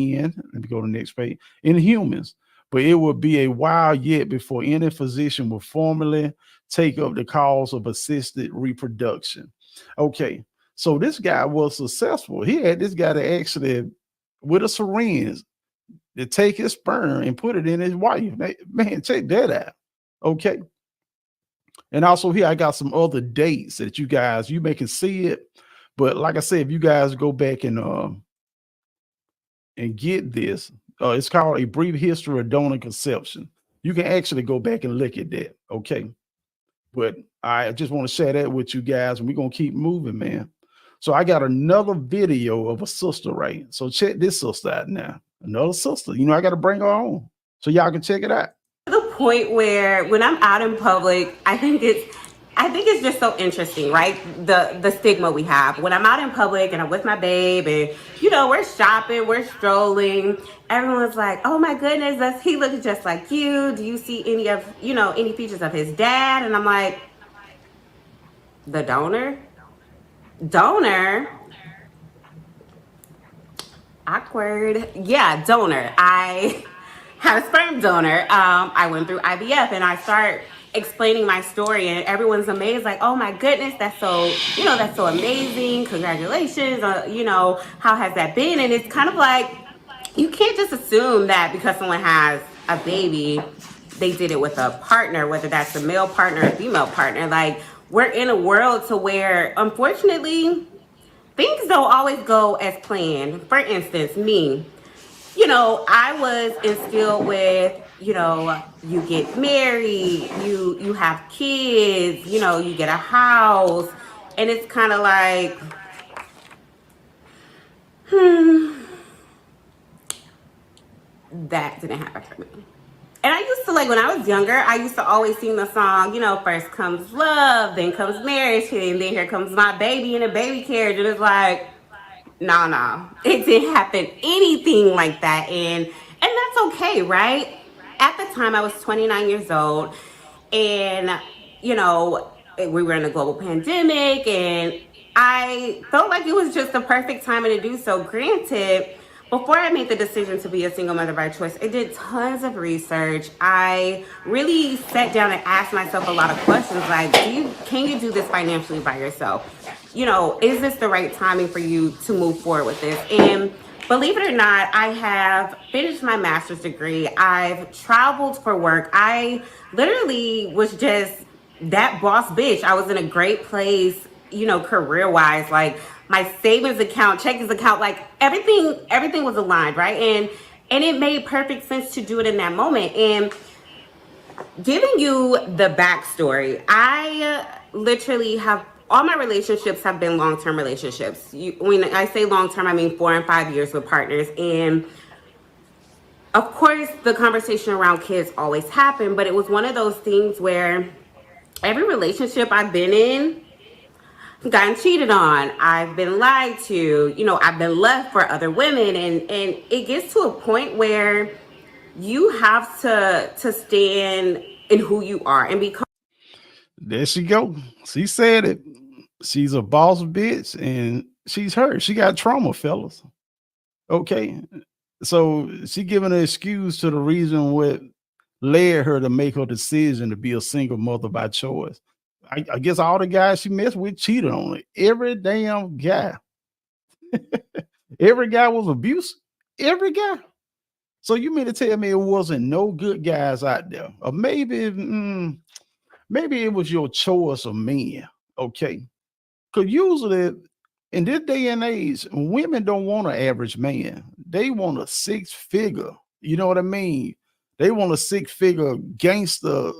Speaker 1: me go to the next page, in humans. But it would be a while yet before any physician will formally take up the cause of assisted reproduction. Okay, so this guy was successful. He had this guy to actually, with a syringe, to take his sperm and put it in his wife. Man, check that out. Okay. And also here, I got some other dates that you may can see it. But like I said, if you guys go back and get this, it's called A Brief History of Donor Conception. You can actually go back and look at that. Okay. But I just want to share that with you guys, and we're going to keep moving, man. So I got another video of a sister, right? So check this sister out now. Another sister. I got to bring her on so y'all can check it out.
Speaker 19: To the point where when I'm out in public, I think it's just so interesting, right? The stigma we have. When I'm out in public and I'm with my babe and, we're shopping, we're strolling, everyone's like, oh my goodness, he looks just like you. Do you see any features of his dad? And I'm like, the donor? Awkward. Yeah, donor. I have a sperm donor. I went through IVF and I start explaining my story and everyone's amazed, like, oh my goodness, that's so amazing. Congratulations. How has that been? And it's kind of like, you can't just assume that because someone has a baby, they did it with a partner, whether that's a male partner or female partner. Like, we're in a world to where, unfortunately, things don't always go as planned. For instance, me, I was instilled with, you get married, you have kids, you get a house, and it's kind of like, that didn't happen for me. And I used to, like, when I was younger, I used to always sing the song, first comes love, then comes marriage, and then here comes my baby in a baby carriage. And it's like, no. It didn't happen anything like that. And that's okay, right? At the time, I was 29 years old. And, we were in a global pandemic. And I felt like it was just the perfect timing to do so. Granted, before I made the decision to be a single mother by choice, I did tons of research. I really sat down and asked myself a lot of questions like, can you do this financially by yourself? Is this the right timing for you to move forward with this? And believe it or not, I have finished my master's degree. I've traveled for work. I literally was just that boss bitch. I was in a great place, career-wise. Like, my savings account, checkings account, like everything was aligned, right? And it made perfect sense to do it in that moment. And giving you the backstory, I literally have, all my relationships have been long-term relationships. When I say long-term, I mean 4 and 5 years with partners. And of course, the conversation around kids always happened, but it was one of those things where every relationship I've been in, gotten cheated on, I've been lied to, I've been left for other women, and it gets to a point where you have to stand in who you are and become.
Speaker 1: There she go. She said it. She's a boss bitch and she's hurt. She got trauma, fellas. Okay. So she giving an excuse to the reason what led her to make her decision to be a single mother by choice. I guess all the guys she messed with cheated on her. Every damn guy. Every guy was abusive. Every guy. So you mean to tell me it wasn't no good guys out there? Or maybe it was your choice of men. Okay. Because usually in this day and age, women don't want an average man. They want a six-figure. You know what I mean? They want a six-figure gangster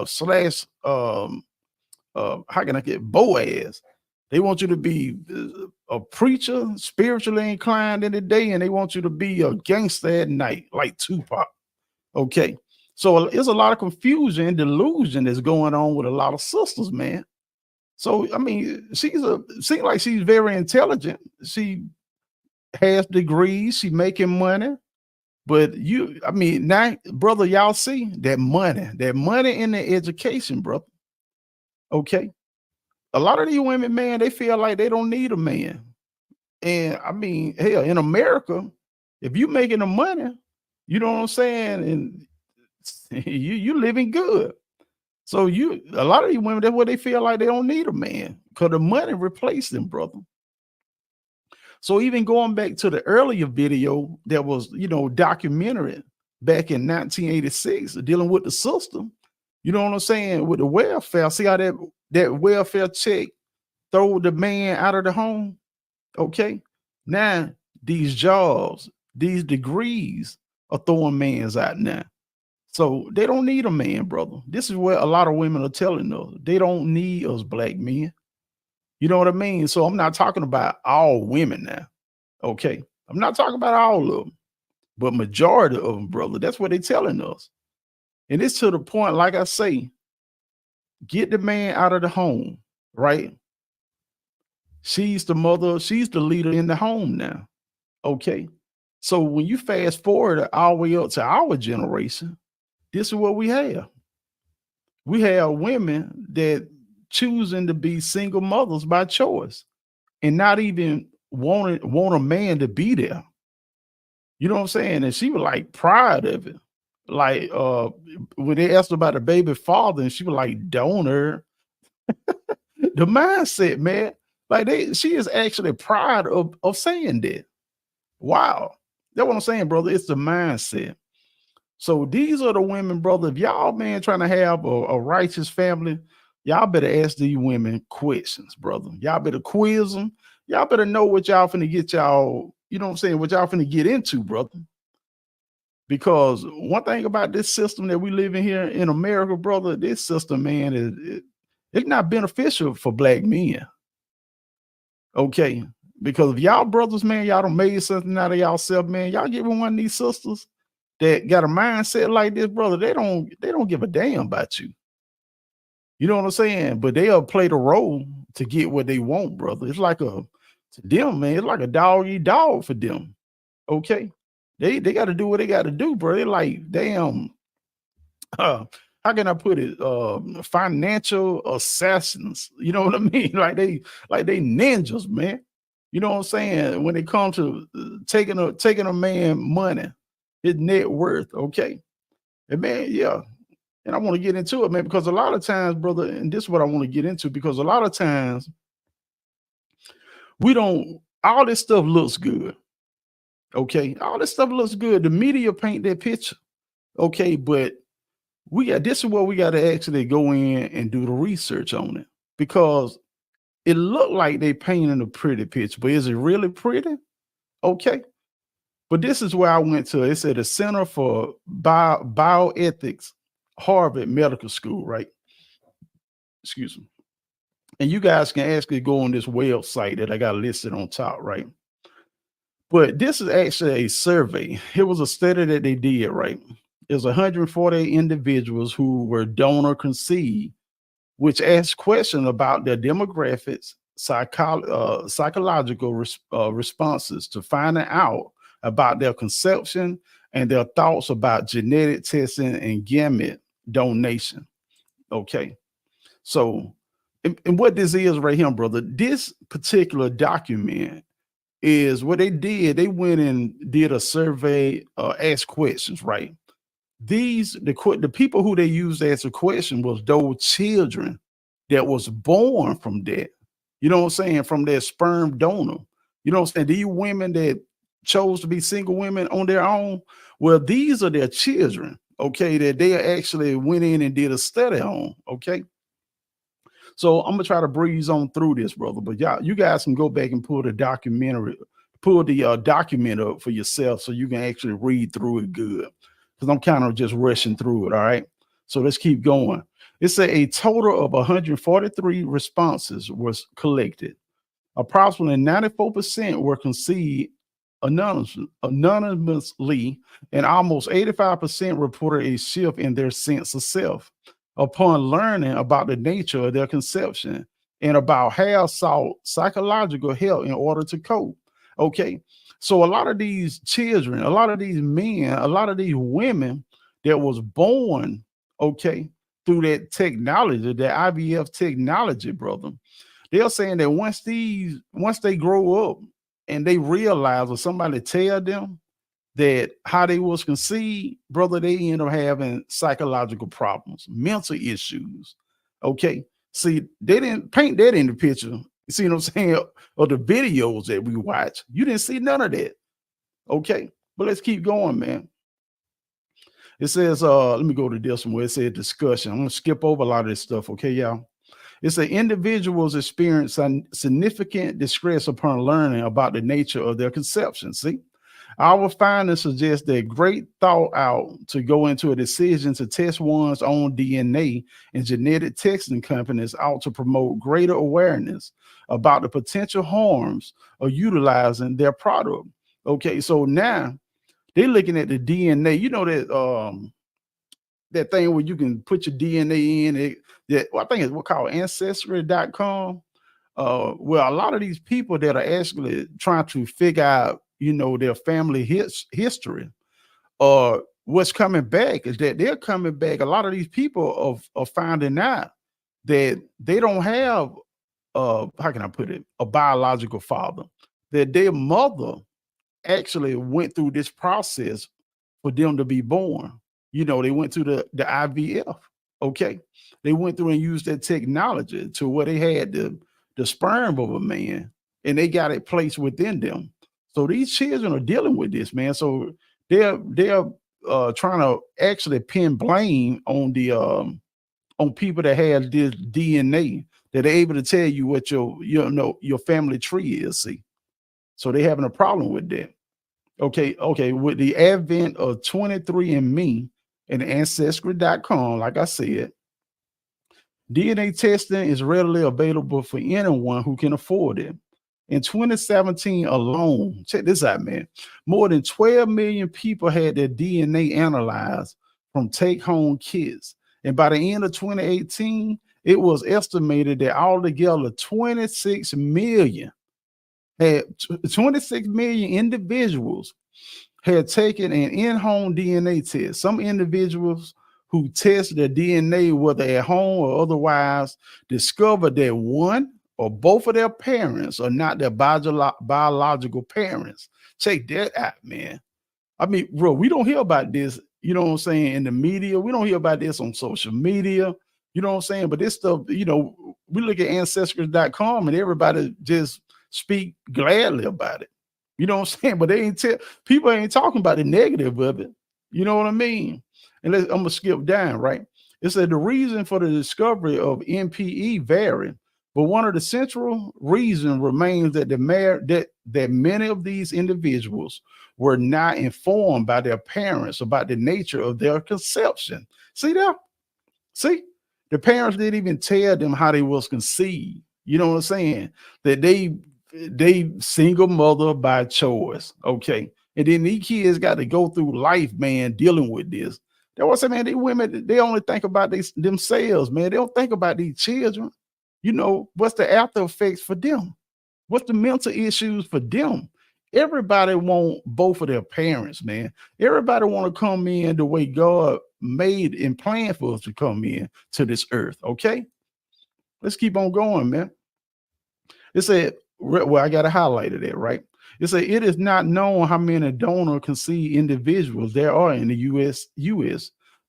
Speaker 1: slash how can I get Boaz? They want you to be a preacher, spiritually inclined in the day, and they want you to be a gangster at night, like Tupac. Okay. So there's a lot of confusion and delusion that's going on with a lot of sisters, man. So I mean, seems like she's very intelligent. She has degrees, she making money. But now, brother, y'all see that money in the education, brother. Okay. A lot of these women, man, they feel like they don't need a man. And I mean, hell, in America, if you making the money, you know what I'm saying, and you living good. So a lot of these women, that's what they feel like they don't need a man because the money replaced them, brother. So even going back to the earlier video that was, documentary back in 1986, dealing with the system, you know what I'm saying, with the welfare. See how that welfare check throw the man out of the home? Okay. Now these jobs, these degrees are throwing mans out now. So they don't need a man, brother. This is what a lot of women are telling us. They don't need us black men. You know what I mean? So I'm not talking about all women now. Okay. I'm not talking about all of them, but majority of them, brother. That's what they're telling us. And it's to the point, like I say, get the man out of the home, right? She's the mother, she's the leader in the home now. Okay. So when you fast forward all the way up to our generation, this is what we have. We have women that choosing to be single mothers by choice and not even want a man to be there. You know what I'm saying? And she was like proud of it. Like when they asked about the baby father, and she was like donor. The mindset, man. Like she is actually proud of saying that. Wow. That's what I'm saying, brother. It's the mindset. So these are the women, brother. If y'all, man, trying to have a righteous family, y'all better ask these women questions, brother. Y'all better quiz them. Y'all better know what y'all finna get y'all, you know what I'm saying, what y'all finna get into, brother. Because one thing about this system that we live in here in America, brother, this system, man, it's not beneficial for black men. Okay. Because if y'all brothers, man, y'all done made something out of y'allself, man. Y'all give one of these sisters that got a mindset like this, brother, they don't give a damn about you. You know what I'm saying? But they'll play the role to get what they want, brother. It's like to them, man, it's like a dog eat dog for them. Okay. They got to do what they got to do, bro. They're like, damn, how can I put it? Financial assassins. You know what I mean? Like they ninjas, man. You know what I'm saying? When it comes to taking a man money, his net worth, okay. And man, yeah. And I want to get into it, man, because a lot of times, brother, and this is what I want to get into, because a lot of times all this stuff looks good. Okay. All this stuff looks good. The media paint that picture. Okay. But this is where we got to actually go in and do the research on it, because it looked like they painting a pretty picture, but is it really pretty? Okay. But this is where I went to. It said the Center for Bioethics, Harvard Medical School, right? Excuse me. And you guys can actually go on this website that I got listed on top, right? But this is actually a survey. It was a study that they did, right? It was 148 individuals who were donor conceived, which asked questions about their demographics, psychological responses to finding out about their conception and their thoughts about genetic testing and gamete donation. Okay. So, and what this is right here, brother, this particular document is what they did. They went and did a survey, asked questions, right? The people who they used to answer question was those children that was born from that. You know what I'm saying? From their sperm donor. You know what I'm saying? These women that chose to be single women on their own, well, these are their children, okay, that they actually went in and did a study on, okay? So I'm gonna try to breeze on through this, brother. But you guys can go back and pull the document up for yourself so you can actually read through it good. Because I'm kind of just rushing through it. All right. So let's keep going. It said a total of 143 responses was collected. Approximately 94% were conceived anonymously, and almost 85% reported a shift in their sense of self upon learning about the nature of their conception, and about half sought psychological help in order to cope. Okay. So a lot of these children, a lot of these men, a lot of these women that was born, okay, through that technology, that IVF technology, brother, they're saying that once they grow up and they realize, or somebody tell them that how they was conceived, brother, they end up having psychological problems, mental issues. Okay. See, they didn't paint that in the picture. You see what I'm saying? Or the videos that we watch. You didn't see none of that. Okay. But let's keep going, man. It says, let me go to this one where it said discussion. I'm gonna skip over a lot of this stuff, okay, y'all? It's the individuals experience significant distress upon learning about the nature of their conception. See, our findings suggest that great thought out to go into a decision to test one's own DNA, and genetic testing companies ought to promote greater awareness about the potential harms of utilizing their product. Okay, so now they're looking at the DNA. You know that thing where you can put your DNA in it. I think it's what called ancestry.com. Well, a lot of these people that are actually trying to figure out, their family history, or what's coming back is that they're coming back. A lot of these people are finding out that they don't have, how can I put it, a biological father, that their mother actually went through this process for them to be born. They went through the IVF. Okay. They went through and used that technology to where they had the sperm of a man, and they got it placed within them. So these children are dealing with this, man. So they're trying to actually pin blame on the on people that have this DNA, that are able to tell you what your family tree is. See, so they're having a problem with that. Okay, with the advent of 23andMe and Ancestry.com, like I said, DNA testing is readily available for anyone who can afford it. In 2017 alone, check this out, man. More than 12 million people had their DNA analyzed from take home kits. And by the end of 2018, it was estimated that altogether 26 million 26 million individuals had taken an in-home DNA test. Some individuals who test their DNA, whether at home or otherwise, discovered that one or both of their parents are not their biological parents. Check that out, man. I mean, bro, we don't hear about this, you know what I'm saying, in the media. We don't hear about this on social media, you know what I'm saying? But this stuff, we look at ancestors.com and everybody just speak gladly about it. You know what I'm saying? But people ain't talking about the negative of it. You know what I mean? And I'm gonna skip down, right? It said the reason for the discovery of NPE varied, but one of the central reasons remains that that many of these individuals were not informed by their parents about the nature of their conception. See that? See, the parents didn't even tell them how they was conceived. You know what I'm saying? That they single mother by choice. Okay. And then these kids got to go through life, man, dealing with this. That was saying, man, these women, they only think about themselves, man. They don't think about these children. What's the after effects for them? What's the mental issues for them? Everybody want both of their parents, man. Everybody want to come in the way God made and planned for us to come in to this earth. Okay, let's keep on going, man. It said, well, I got to highlight it, right? It said it is not known how many donor conceived individuals there are in the U.S.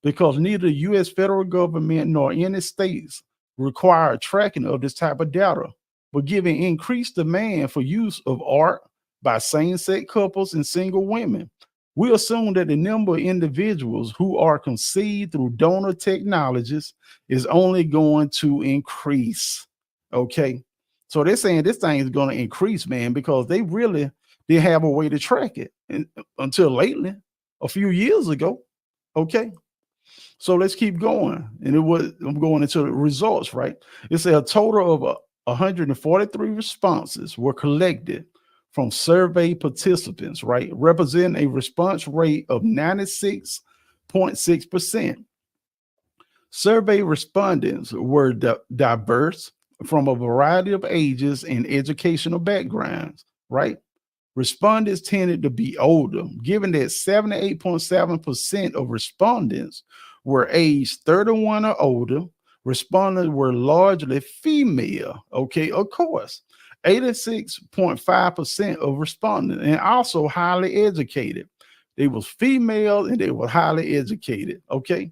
Speaker 1: because neither the U.S. federal government nor any states require tracking of this type of data. But given increased demand for use of art by same-sex couples and single women, we assume that the number of individuals who are conceived through donor technologies is only going to increase. Okay. So they're saying this thing is going to increase, man, because they really didn't have a way to track it until lately, a few years ago. Okay. So let's keep going. And I'm going into the results, right? It's a total of 143 responses were collected from survey participants, right? Representing a response rate of 96.6%. Survey respondents were diverse from a variety of ages and educational backgrounds, right? Respondents tended to be older, given that 78.7% of respondents were aged 31 or older. Respondents were largely female, okay, of course. 86.5% of respondents, and also highly educated. They was female and they were highly educated, okay?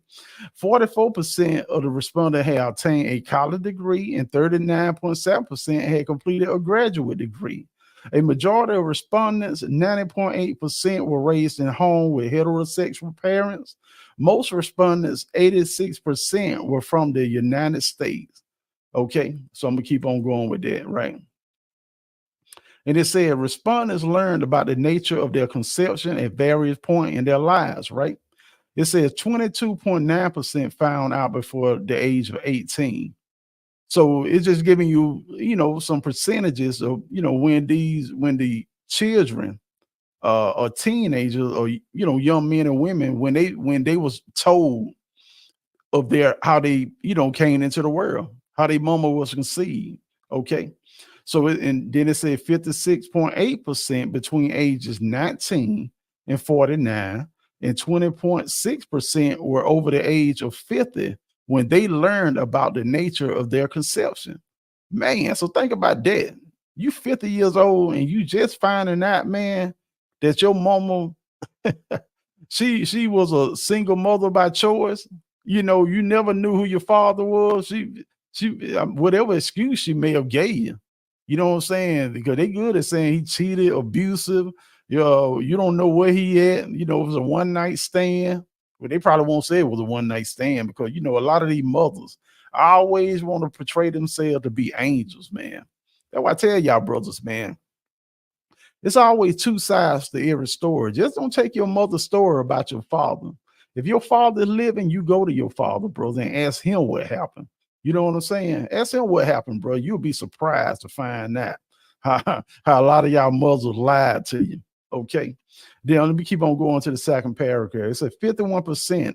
Speaker 1: 44% of the respondents had obtained a college degree and 39.7% had completed a graduate degree. A majority of respondents, 90.8%, were raised in home with heterosexual parents. Most respondents, 86%, were from the United States. Okay, so I'm gonna keep on going with that, right? And it said respondents learned about the nature of their conception at various points in their lives, right? It says 22.9% found out before the age of 18. So it's just giving you, some percentages of, when the children or teenagers or, young men and women, when they was told of how they, came into the world, how their mama was conceived. Okay. So, and then it said 56.8% between ages 19 and 49, and 20.6% were over the age of 50 when they learned about the nature of their conception. Man, so think about that. You 50 years old and you just finding out, man, that your mama she was a single mother by choice. You never knew who your father was. She whatever excuse she may have gave you. You know what I'm saying? Because they good at saying he cheated, abusive. You don't know where he at. It was a one night stand. But they probably won't say it was a one night stand because a lot of these mothers always want to portray themselves to be angels, man. That's why I tell y'all, brothers, man. It's always two sides to every story. Just don't take your mother's story about your father. If your father is living, you go to your father, brother, and ask him what happened. You know what I'm saying? Ask him what happened, bro. You'll be surprised to find that how a lot of y'all mothers lied to you. Okay. Then let me keep on going to the second paragraph. It said 51%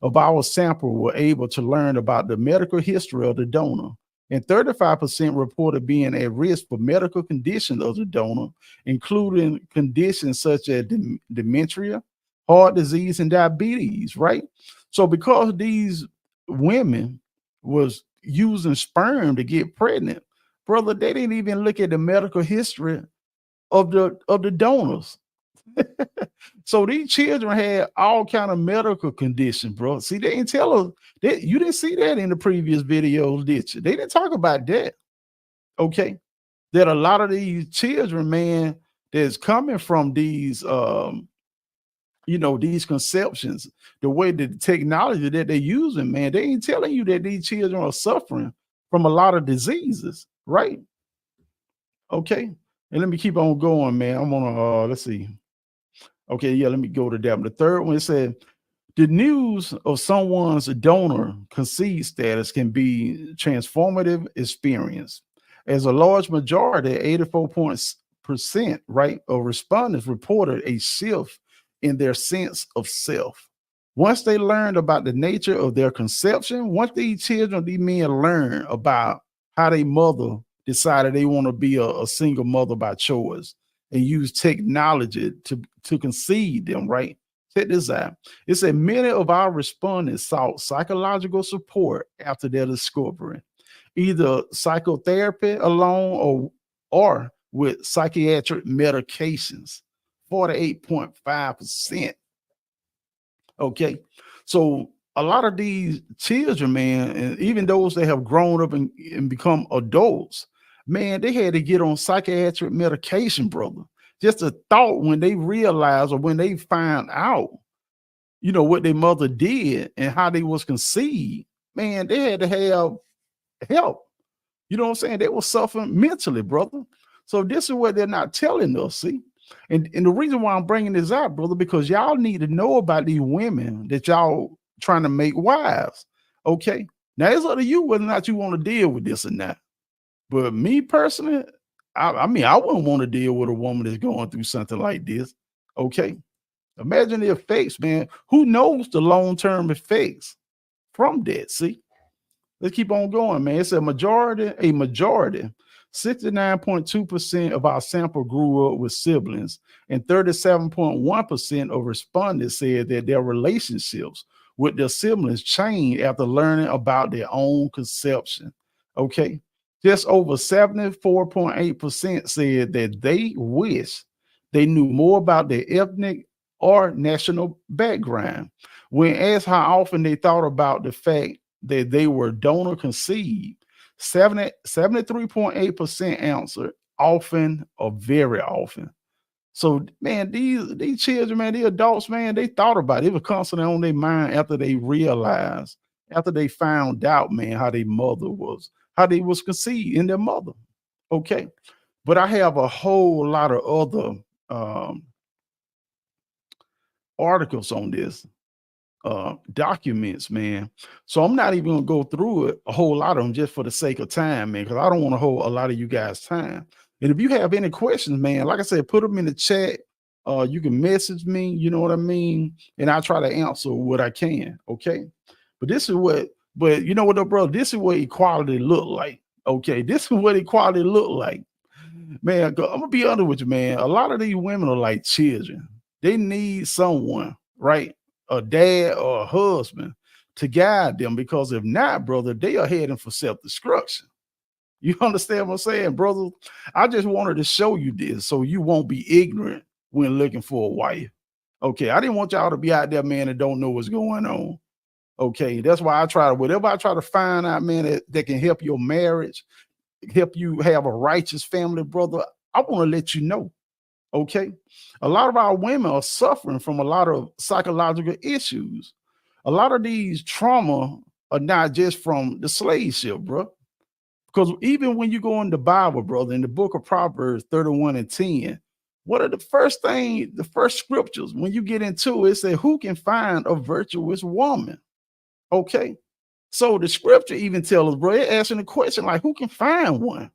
Speaker 1: of our sample were able to learn about the medical history of the donor, and 35% reported being at risk for medical conditions of the donor, including conditions such as dementia, heart disease, and diabetes, right? So because these women was using sperm to get pregnant, brother, they didn't even look at the medical history of the donors. So these children had all kind of medical conditions, bro. See, they didn't tell us that. You didn't see that in the previous videos, did you? They didn't talk about that. Okay, that a lot of these children, man, that's coming from these these conceptions, the way the technology that they're using, man, they ain't telling you that these children are suffering from a lot of diseases, right? Okay, and let me keep on going, man. I'm gonna let's see. Okay, yeah, let me go to that. The third one, it said the news of someone's donor concede status can be transformative experience. As a large majority, 84%, right, of respondents reported a shift in their sense of self. Once they learned about the nature of their conception, once these children, these men learn about how their mother decided they want to be a single mother by choice and use technology to conceive them, right? Check this out. It said many of our respondents sought psychological support after their discovery, either psychotherapy alone or with psychiatric medications. 48.5%. Okay. So a lot of these children, man, and even those that have grown up and become adults, man, they had to get on psychiatric medication, brother. Just a thought when they realize or when they find out, what their mother did and how they was conceived, man, they had to have help. You know what I'm saying? They were suffering mentally, brother. So this is what they're not telling us, see? And the reason why I'm bringing this out, brother, because y'all need to know about these women that y'all trying to make wives. Okay. Now it's up to you whether or not you want to deal with this or not. But me personally, I mean, I wouldn't want to deal with a woman that's going through something like this. Okay. Imagine the effects, man. Who knows the long-term effects from that? See? Let's keep on going, man. It's a majority, 69.2% of our sample grew up with siblings, and 37.1% of respondents said that their relationships with their siblings changed after learning about their own conception. Okay. Just over 74.8% said that they wish they knew more about their ethnic or national background. When asked how often they thought about the fact that they were donor conceived, 73.8% answered often or very often. So, man, these children, man, the adults, man, they thought about it. It was constantly on their mind after they realized, after they found out, man, how they was conceived in their mother. Okay. But I have a whole lot of other articles on this, documents, man. So I'm not even gonna go through it, a whole lot of them, just for the sake of time, man, because I don't want to hold a lot of you guys' time. And if you have any questions, man, like I said, put them in the chat. You can message me, you know what I mean, and I'll try to answer what I can. Okay. But you know what though, bro? This is what equality look like. Okay, this is what equality look like. Man, I'm gonna be honest with you, man. A lot of these women are like children. They need someone, right? A dad or a husband to guide them, because if not, brother, they are heading for self-destruction. You understand what I'm saying, brother? I just wanted to show you this so you won't be ignorant when looking for a wife. Okay, I didn't want y'all to be out there, man, and don't know what's going on. Okay, that's why whatever I try to find out, man, that can help your marriage, help you have a righteous family, brother, I want to let you know. Okay. A lot of our women are suffering from a lot of psychological issues. A lot of these trauma are not just from the slave ship, bro. Because even when you go in the Bible, brother, in the book of Proverbs 31 and 10, what are the first scriptures when you get into it? It says, who can find a virtuous woman? Okay. So the scripture even tells us, bro, it asking the question, like, who can find one?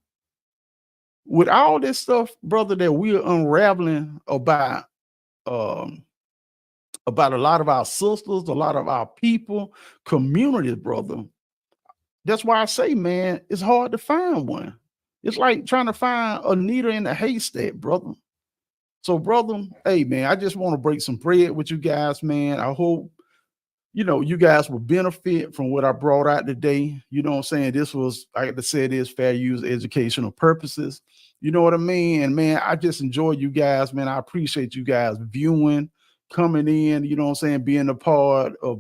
Speaker 1: With all this stuff, brother, that we're unraveling about a lot of our sisters, a lot of our people, communities, brother. That's why I say, man, it's hard to find one. It's like trying to find a needle in a haystack, brother. So, brother, hey, man, I just want to break some bread with you guys, man. I hope, you guys will benefit from what I brought out today. You know what I'm saying? This was, like I said, is fair use educational purposes. You know what I mean? And, man, I just enjoy you guys, man. I appreciate you guys viewing, coming in, you know what I'm saying, being a part of,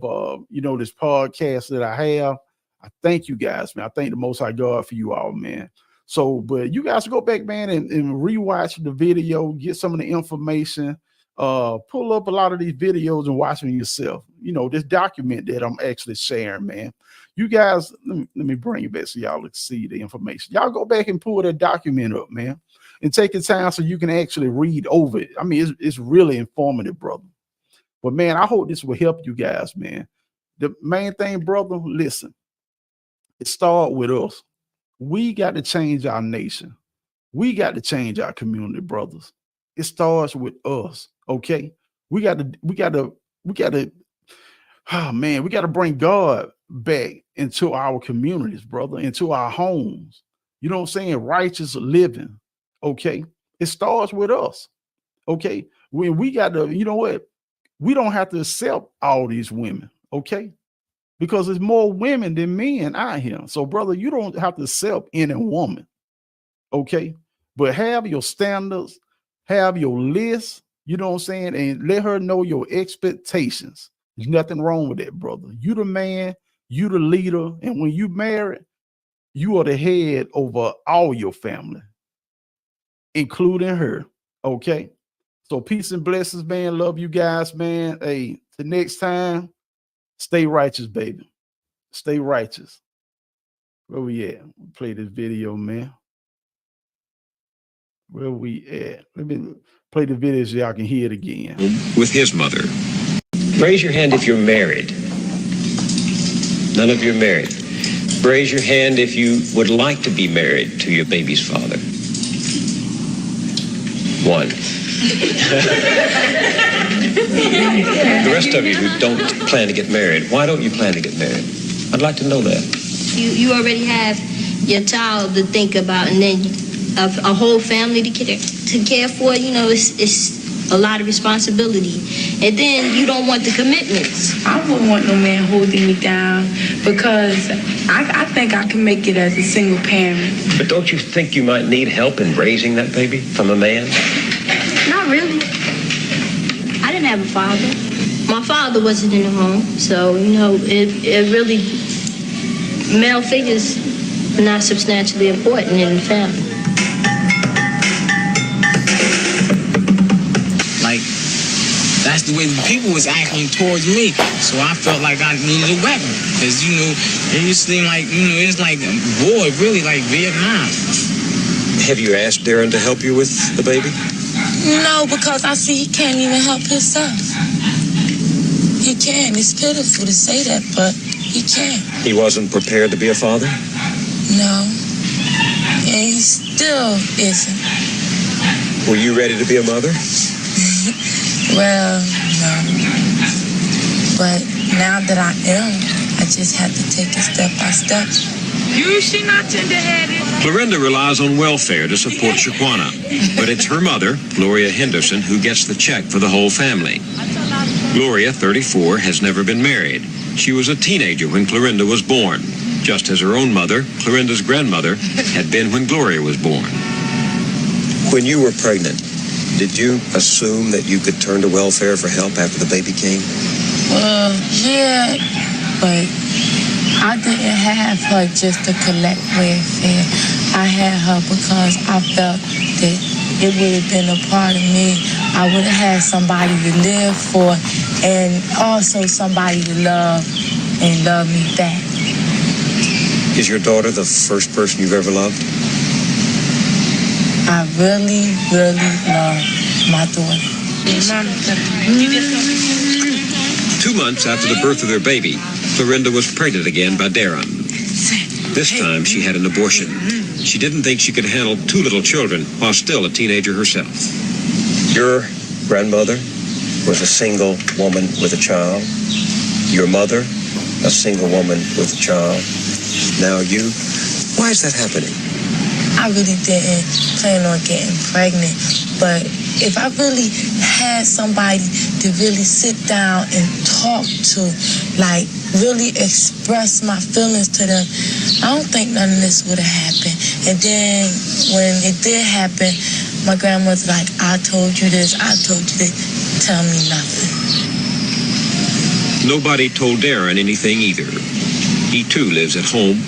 Speaker 1: this podcast that I have. I thank you guys, man. I thank the Most High God for you all, man. So, but you guys go back, man, and rewatch the video, get some of the information, pull up a lot of these videos and watch them yourself. This document that I'm actually sharing, man. You guys, let me bring you back so y'all can see the information. Y'all go back and pull that document up, man, and take your time so you can actually read over it. I mean, it's really informative, brother. But, man, I hope this will help you guys, man. The main thing, brother, listen, it starts with us. We got to change our nation. We got to change our community, brothers. It starts with us. Okay. We got to, oh man, we got to bring God back into our communities, brother, into our homes. You know what I'm saying? Righteous living. Okay. It starts with us. Okay. When we got to, you know what? We don't have to accept all these women. Okay. Because there's more women than men out here. So, brother, you don't have to accept any woman. Okay. But have your standards, have your list, you know what I'm saying? And let her know your expectations. There's nothing wrong with that, brother. You the man, you the leader. And when you marry, you are the head over all your family, including her. Okay. So peace and blessings, man. Love you guys, man. Hey, till next time, stay righteous, baby. Stay righteous. Where we at? Play this video, man. Where we at? Let me play the video so y'all can hear it again.
Speaker 5: With his mother. Raise your hand if you're married. None of you are married. Raise your hand if you would like to be married to your baby's father. One. The rest of you who don't plan to get married, why don't you plan to get married? I'd like to know that.
Speaker 6: You already have your child to think about, and then a whole family to care for. It's a lot of responsibility, and then you don't want the commitments.
Speaker 7: I wouldn't want no man holding me down because I think I can make it as a single parent.
Speaker 5: But don't you think you might need help in raising that baby from a man?
Speaker 6: Not really. I didn't have a father. My father wasn't in the home, so it really, male figures are not substantially important in the family.
Speaker 8: Like, that's the way the people was acting towards me, so I felt like I needed a weapon, because it just seemed like it's like war, really like Vietnam.
Speaker 5: Have you asked Darren to help you with the baby?
Speaker 7: No, because I see he can't even help himself. He can. It's pitiful to say that, but he can.
Speaker 5: He wasn't prepared to be a father?
Speaker 7: No. And he still isn't.
Speaker 5: Were you ready to be a mother?
Speaker 7: Well, no. But now that I am, I just have to take it step by step. She not tender-headed.
Speaker 5: Clorinda relies on welfare to support Shaquana, but it's her mother, Gloria Henderson, who gets the check for the whole family. Gloria, 34, has never been married. She was a teenager when Clorinda was born, just as her own mother, Clorinda's grandmother, had been when Gloria was born. When you were pregnant, did you assume that you could turn to welfare for help after the baby came?
Speaker 7: Well, yeah, but I didn't have her just to collect welfare. I had her because I felt that it would have been a part of me. I would have had somebody to live for and also somebody to love and love me back.
Speaker 5: Is your daughter the first person you've ever loved?
Speaker 7: I really, really love my daughter. Mom, you did something.
Speaker 5: 2 months after the birth of their baby, Florinda was pregnant again by Darren. This time she had an abortion. She didn't think she could handle 2 little children while still a teenager herself.
Speaker 20: Your grandmother was a single woman with a child. Your mother, a single woman with a child. Now you. Why is that happening?
Speaker 7: I really didn't plan on getting pregnant, but if I really had somebody to really sit down and talk to, like really express my feelings to them, I don't think none of this would have happened. And then when it did happen, my grandmother's like, I told you this, I told you this. Tell me nothing.
Speaker 5: Nobody told Darren anything either. He too lives at home